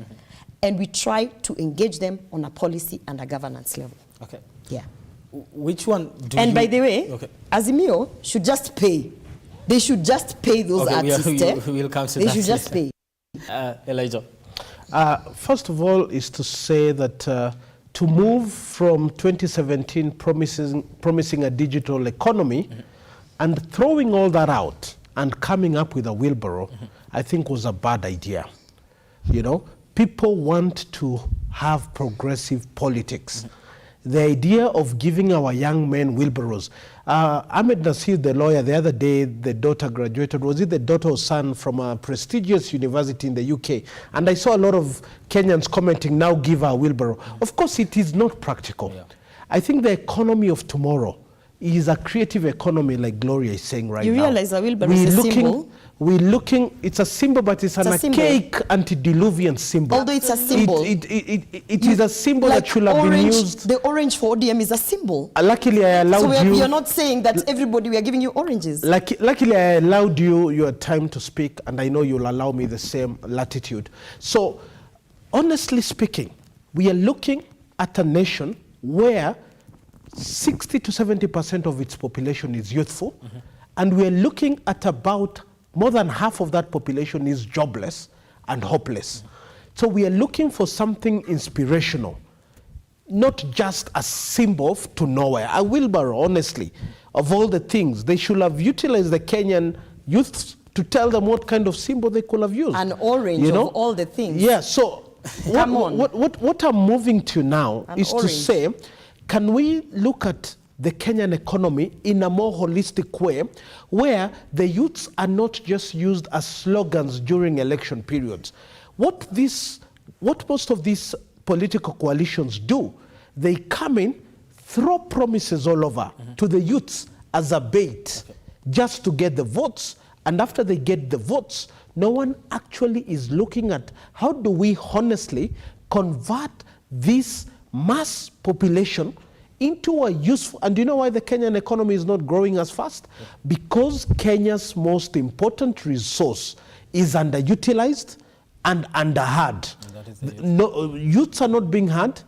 and we try to engage them on a policy and a governance level. Okay. Yeah. Which one do And you... by the way, Azimio should just pay. They should just pay those artists. We'll come to they that. Should just pay. Elijah. First of all, is to say that to move from 2017 promising a digital economy and throwing all that out and coming up with a wheelbarrow, I think was a bad idea. You know, people want to have progressive politics. The idea of giving our young men wheelbarrows. Ahmed Nasir, the lawyer, the other day, the daughter graduated. Was it the daughter or son from a prestigious university in the UK? And I saw a lot of Kenyans commenting, now give her a wheelbarrow. Of course, it is not practical. Yeah. I think the economy of tomorrow is a creative economy, like Gloria is saying right now. You realize a wheelbarrow is a symbol? We're looking, it's a symbol, but it's an archaic antediluvian symbol. Although it's a symbol. It is a symbol like that should have been used. The orange for ODM is a symbol. Luckily, I allowed you. So you're not saying that everybody, we are giving you oranges. Luckily, I allowed you your time to speak, and I know you'll allow me the same latitude. So, honestly speaking, we are looking at a nation where 60 to 70% of its population is youthful, and we are looking at about more than half of that population is jobless and hopeless. So we are looking for something inspirational, not just a symbol to nowhere. A wheelbarrow, honestly, of all the things, they should have utilized the Kenyan youth to tell them what kind of symbol they could have used. An orange of all the things. Yeah, so what I'm moving to now is to say, can we look at the Kenyan economy in a more holistic way, where the youths are not just used as slogans during election periods? What most of these political coalitions do, they come in, throw promises all over to the youths as a bait, just to get the votes. And after they get the votes, no one actually is looking at how do we honestly convert this mass population into a useful, and do you know why the Kenyan economy is not growing as fast? Because Kenya's most important resource is underutilized and underheard. Youths are not being heard.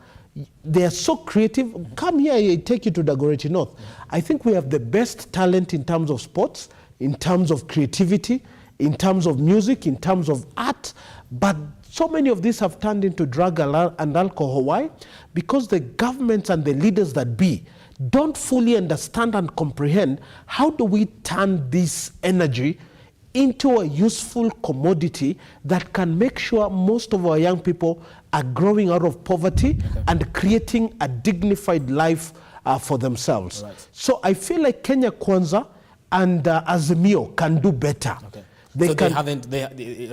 They are so creative. Come here, I take you to Dagoretti North. I think we have the best talent in terms of sports, in terms of creativity, in terms of music, in terms of art, but so many of these have turned into drug and alcohol. Why? Because the governments and the leaders that be don't fully understand and comprehend how do we turn this energy into a useful commodity that can make sure most of our young people are growing out of poverty and creating a dignified life for themselves. Right. So I feel like Kenya Kwanza and Azimio can do better. They haven't,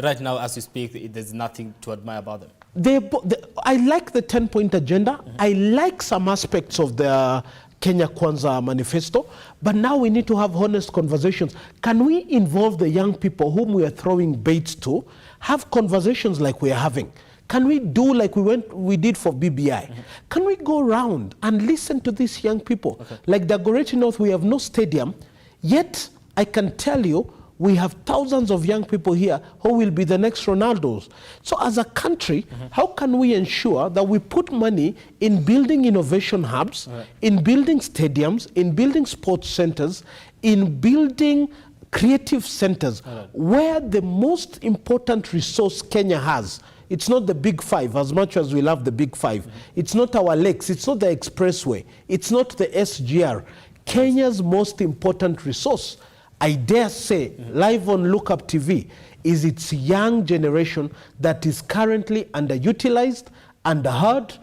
right now as you speak, there's nothing to admire about them. I like the 10-point agenda. I like some aspects of the Kenya Kwanza manifesto, but now we need to have honest conversations. Can we involve the young people whom we are throwing baits to, have conversations like we are having? Can we do like we did for BBI? Can we go around and listen to these young people? Like the Dagoretti North, we have no stadium, yet I can tell you, we have thousands of young people here who will be the next Ronaldos. So as a country, how can we ensure that we put money in building innovation hubs, in building stadiums, in building sports centers, in building creative centers, where the most important resource Kenya has, it's not the big five, as much as we love the big five. It's not our lakes, it's not the expressway, it's not the SGR. Kenya's most important resource, I dare say, live on Look Up TV, is its young generation that is currently underutilized, underheard,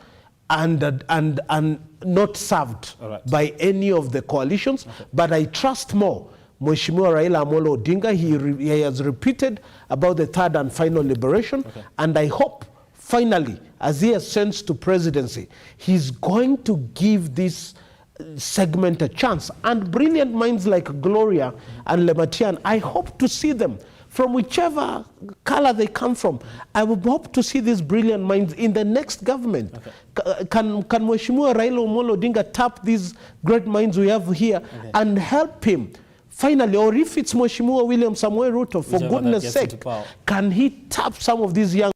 and not served by any of the coalitions. But I trust more Mheshimiwa Raila Amolo Odinga. He has repeated about the third and final liberation, and I hope finally, as he ascends to presidency, he's going to give this segment a chance. And brilliant minds like Gloria and Lematian, I hope to see them from whichever color they come from. I would hope to see these brilliant minds in the next government. Can Mheshimiwa Raila Amolo Odinga tap these great minds we have here and help him finally? Or if it's Mheshimiwa William Samoei Ruto, for goodness sake, can he tap some of these young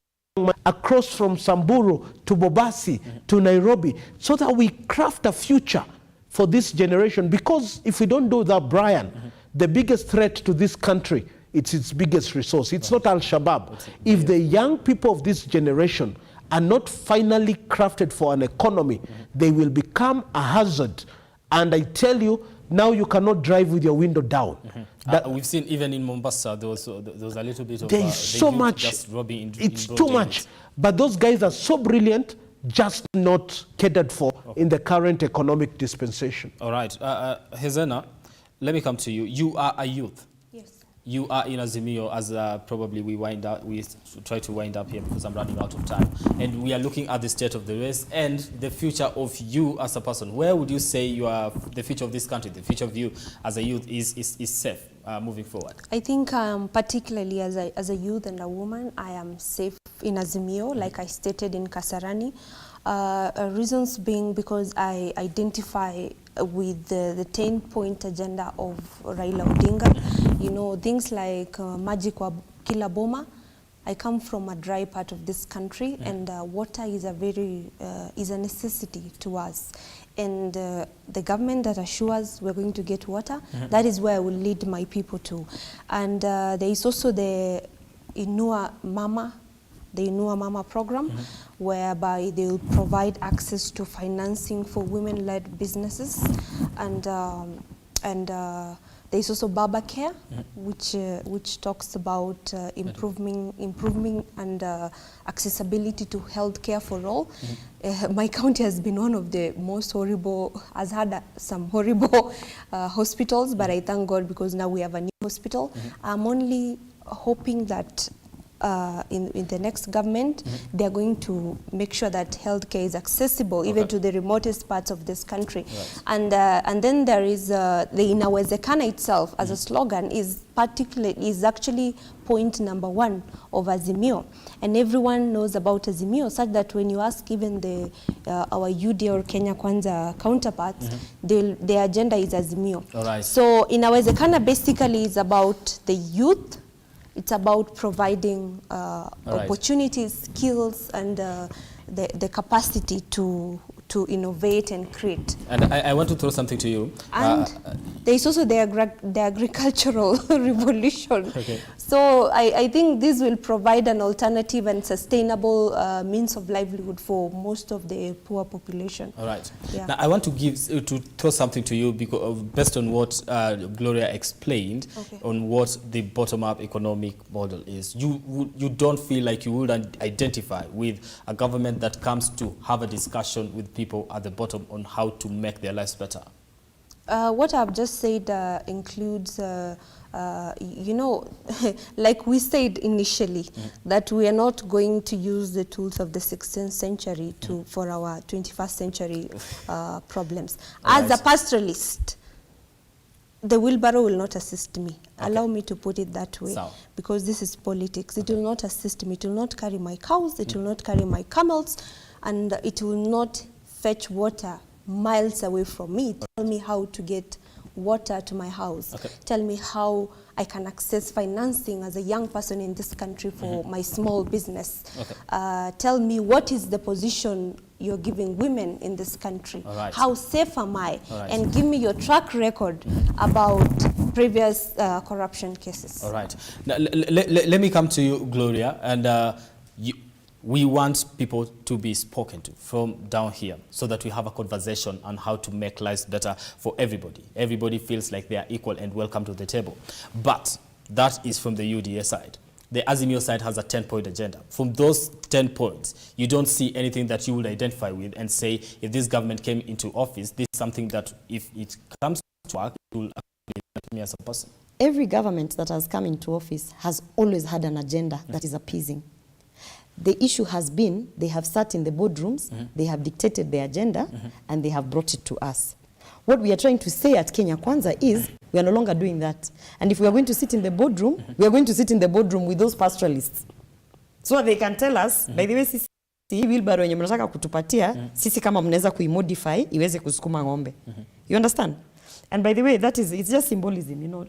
across from Samburu to Bobasi to Nairobi, so that we craft a future for this generation? Because if we don't do that, Brian, the biggest threat to this country, it's its biggest resource. It's not Al-Shabaab. If the young people of this generation are not finally crafted for an economy, they will become a hazard. And I tell you, now you cannot drive with your window down. We've seen even in Mombasa, there was a little bit of... There is so much. Just robbing it's too much. But those guys are so brilliant, just not catered for in the current economic dispensation. All right. Hezena, let me come to you. You are a youth. Yes. You are in Azimio, as probably we try to wind up here because I'm running out of time. And we are looking at the state of the race and the future of you as a person. Where would you say the future of this country, the future of you as a youth is safe moving forward? I think particularly as a youth and a woman, I am safe in Azimio, like I stated in Kasarani. Reasons being because I identify with the 10-point agenda of Raila Odinga. You know, things like magic wa kila boma. I come from a dry part of this country, and water is a necessity to us. And the government that assures we're going to get water, that is where I will lead my people to. And there is also the Inua Mama program, whereby they will provide access to financing for women-led businesses, and there's also Baba Care, which talks about improving and accessibility to health care for all. My county has been one of the most horrible, has had some horrible hospitals, but I thank God because now we have a new hospital. I'm only hoping that in the next government, they are going to make sure that healthcare is accessible even to the remotest parts of this country. And then there is the Inawezekana itself as a slogan is actually point number 1 of Azimio, and everyone knows about Azimio, such that when you ask even our UD or Kenya Kwanza counterparts, their agenda is Azimio. So Inawezekana basically is about the youth. It's about providing opportunities, skills, and the capacity to innovate and create. And I want to throw something to you. And there is also the agricultural revolution. So I think this will provide an alternative and sustainable means of livelihood for most of the poor population. All right. Now I want to throw something to you because based on what Gloria explained on what the bottom-up economic model is. You don't feel like you would identify with a government that comes to have a discussion with people at the bottom on how to make their lives better? What I've just said includes, you know, like we said initially, that we are not going to use the tools of the 16th century for our 21st century problems. As a pastoralist, the wheelbarrow will not assist me. Okay. Allow me to put it that way, because this is politics. It will not assist me. It will not carry my cows. It will not carry my camels, and it will not fetch water miles away from me. Tell me how to get water to my house. Okay. Tell me how I can access financing as a young person in this country for my small business. Okay. Tell me what is the position you're giving women in this country. Right. How safe am I? Right. And give me your track record about previous corruption cases. All right. Now, let me come to you, Gloria, and we want people to be spoken to from down here so that we have a conversation on how to make lives better for everybody. Everybody feels like they are equal and welcome to the table. But that is from the UDA side. The Azimio side has a 10-point agenda. From those 10 points, you don't see anything that you would identify with and say, if this government came into office, this is something that if it comes to work, it will actually help me as a person. Every government that has come into office has always had an agenda that is appeasing. The issue has been, they have sat in the boardrooms, they have dictated the agenda, and they have brought it to us. What we are trying to say at Kenya Kwanza is, we are no longer doing that. And if we are going to sit in the boardroom, we are going to sit in the boardroom with those pastoralists. So they can tell us, by the way, sisi wheelbarrow yenye mnataka kutupatia, sisi kama mnaweza kuimodify, iweze kusukuma ng'ombe. You understand? And by the way, it's just symbolism, you know.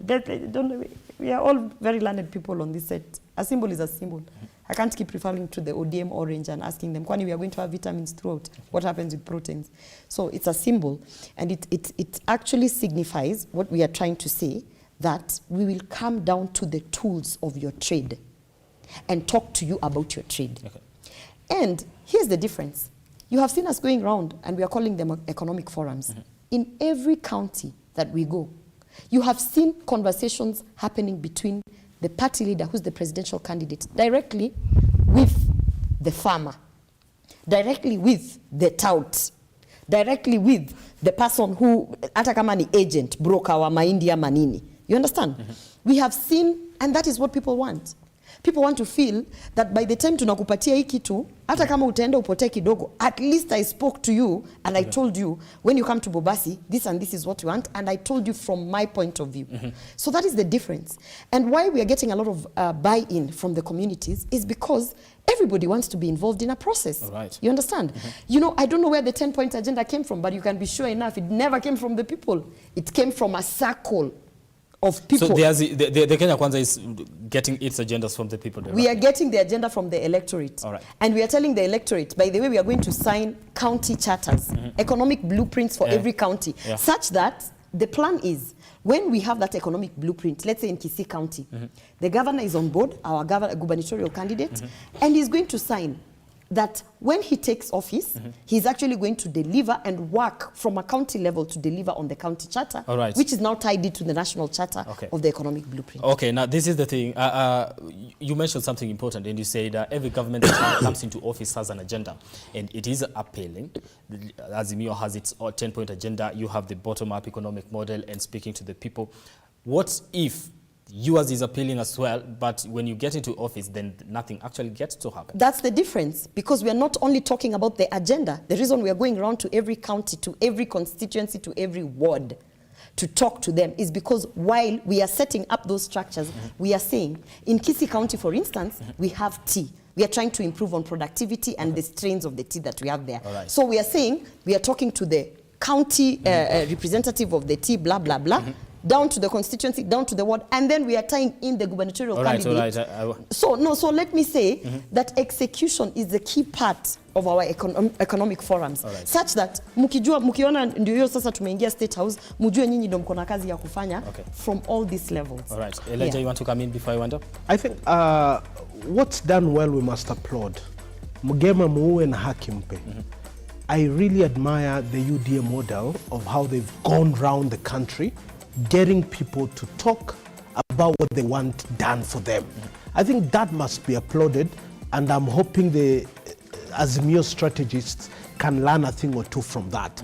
We are all very learned people on this set. A symbol is a symbol. I can't keep referring to the ODM orange and asking them, Kwani, we are going to have vitamins throughout. What happens with proteins? So it's a symbol, and it actually signifies what we are trying to say, that we will come down to the tools of your trade and talk to you about your trade. Okay. And here's the difference. You have seen us going around, and we are calling them economic forums. In every county that we go, you have seen conversations happening between the party leader, who's the presidential candidate, directly with the farmer, directly with the tout, directly with the person who, hata kama ni agent, broker wa mahindi ama nini. You understand? We have seen, and that is what people want. People want to feel that by the time tunakupatia hii kitu, hata kama utaenda upotee kidogo, at least I spoke to you and I told you, when you come to Bobasi, this and this is what you want, and I told you from my point of view. So that is the difference. And why we are getting a lot of buy-in from the communities is because everybody wants to be involved in a process. All right. You understand? You know, I don't know where the 10-point agenda came from, but you can be sure enough, it never came from the people. It came from a circle of people. So the Kenya Kwanza is getting its agendas from the people directly. We are getting the agenda from the electorate. All right. And we are telling the electorate, by the way, we are going to sign county charters, economic blueprints for every county, such that the plan is, when we have that economic blueprint, let's say in Kisii County, the governor is on board, our gubernatorial candidate, and he's going to sign that when he takes office, he's actually going to deliver and work from a county level to deliver on the county charter, which is now tied into the national charter of the economic blueprint. Okay, now this is the thing. You mentioned something important, and you said every government that comes into office has an agenda, and it is appealing. Azimio has its 10-point agenda. You have the bottom-up economic model and speaking to the people. What if yours is appealing as well, but when you get into office, then nothing actually gets to happen? That's the difference, because we are not only talking about the agenda. The reason we are going around to every county, to every constituency, to every ward to talk to them is because while we are setting up those structures, we are saying, in Kisii County, for instance, we have tea. We are trying to improve on productivity and the strains of the tea that we have there. Right. So we are saying, we are talking to the county representative of the tea, blah, blah, blah, down to the constituency, down to the ward, and then we are tying in the gubernatorial candidate. So let me say that execution is the key part of our economic forums, such that mukiona ndio hiyo sasa tumeingia State House, mujue nyinyi ndio mko na kazi ya kufanya from all these levels. All right. Elijah, you want to come in before I wind up? I think what's done well, we must applaud. Mugema muue na haki mpe. I really admire the UDA model of how they've gone round the country, getting people to talk about what they want done for them. I think that must be applauded, and I'm hoping the Azimio strategists can learn a thing or two from that.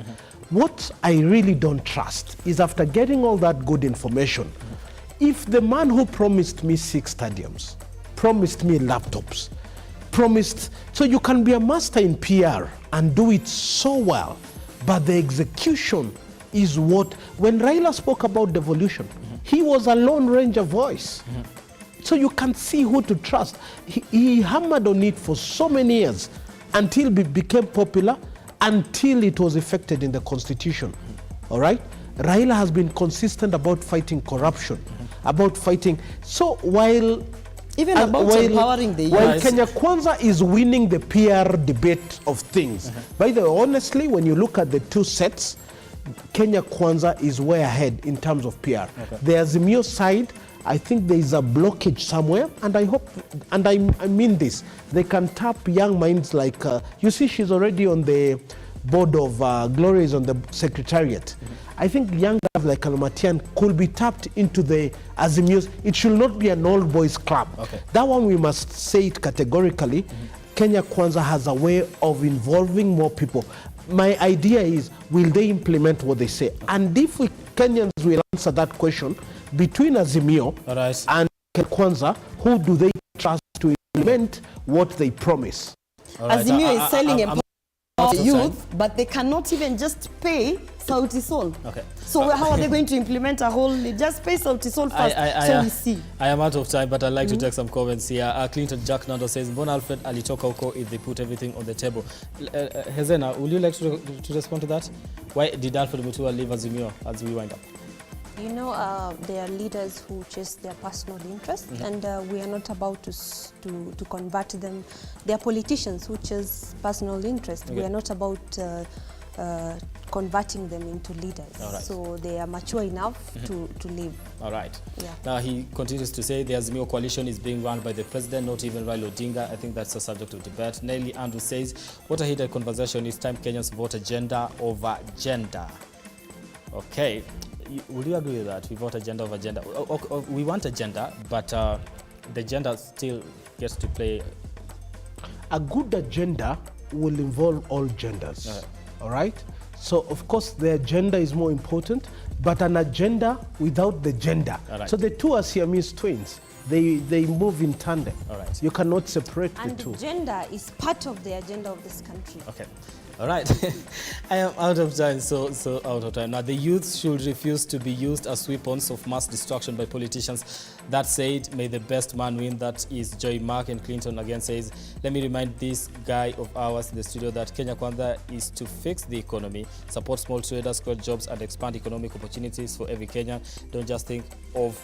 What I really don't trust is after getting all that good information, if the man who promised me 6 stadiums, promised me laptops, promised, so you can be a master in PR and do it so well, but the execution is what, when Raila spoke about devolution, he was a Lone Ranger voice. So you can see who to trust. He hammered on it for so many years until it became popular, until it was effected in the constitution. All right? Raila has been consistent about fighting corruption, about fighting. So while even about empowering the youth. While Kenya Kwanza is winning the PR debate of things, by the way, honestly, when you look at the 2 sets, Kenya Kwanza is way ahead in terms of PR. The Azimio side, I think there is a blockage somewhere, and I hope, and I mean this, they can tap young minds like, you see she's already on the board of, Gloria is on the secretariat. I think young guys like Kalomatian could be tapped into the Azimios. It should not be an old boys club. That one we must say it categorically. Kenya Kwanza has a way of involving more people. My idea is, will they implement what they say? And if we Kenyans will answer that question, between Azimio and Kenya Kwanza, who do they trust to implement what they promise? Azimio is selling youth, but they cannot even just pay Sauti Sol. So how are they going to implement a whole, just pay Sauti Sol first, so we see. I am out of time, but I'd like to take some comments here. Clinton Jack Nando says, Mbona Alfred alitoka huko if they put everything on the table. Hezena, would you like to respond to that? Why did Alfred Mutua leave Azimio as we wind up? You know, they are leaders who chase their personal interest, and we are not about to convert them. They are politicians who chase personal interest. We are not about converting them into leaders. So they are mature enough to leave. All right. Now he continues to say the Azimio coalition is being run by the president, not even Raila Odinga. I think that's a subject of debate. Nelly Andrew says, what a heated conversation. It's time Kenyans vote agenda over gender. Okay. Would you agree with that? We vote agenda over gender. We want agenda, but the gender still gets to play. A good agenda will involve all genders. All right? So, of course, the agenda is more important, but an agenda without the gender. So the two are Siamese twins. They move in tandem. You cannot separate the two. And gender is part of the agenda of this country. All right. I am out of time, so out of time. Now, the youth should refuse to be used as weapons of mass destruction by politicians. That said, may the best man win. That is Joy Mark. And Clinton again says, let me remind this guy of ours in the studio that Kenya Kwanza is to fix the economy, support small traders, create jobs, and expand economic opportunities for every Kenyan. Don't just think of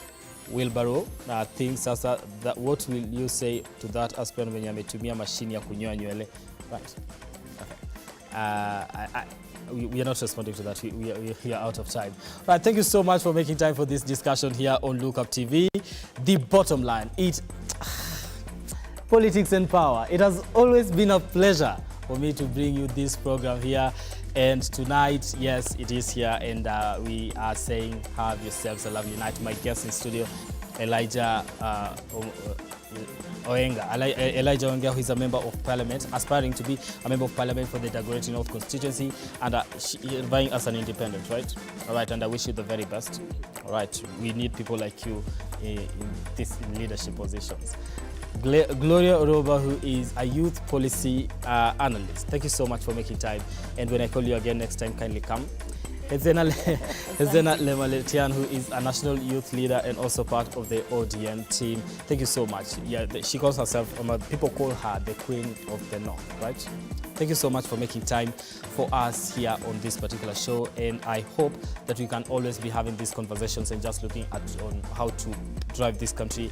wheelbarrow. Think sasa, that what will you say to that aspirant when ametumia mashini ya kunyoa nywele? Right. We are not responding to that. We are out of time. All right, thank you so much for making time for this discussion here on Lookup TV. The bottom line, politics and power. It has always been a pleasure for me to bring you this program here. And tonight, yes, it is here. And we are saying, have yourselves a lovely night. My guest in studio, Elijah Elijah Oenga, who is a member of parliament, aspiring to be a member of parliament for the Dagoretti North constituency, and vying as an independent, right? All right, and I wish you the very best. All right, we need people like you in leadership positions. Gloria Oroba, who is a youth policy analyst. Thank you so much for making time. And when I call you again next time, kindly come. Hezena Lemaletian, who is a national youth leader and also part of the ODM team. Thank you so much. Yeah, she calls herself, people call her the Queen of the North, right? Thank you so much for making time for us here on this particular show. And I hope that we can always be having these conversations and just looking at on how to drive this country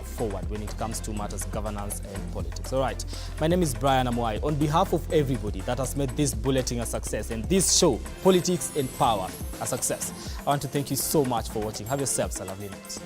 forward when it comes to matters governance and politics. All right. My name is Brian Amoai. On behalf of everybody that has made this bulletin a success and this show, Politics and Power, a success, I want to thank you so much for watching. Have yourselves a lovely night.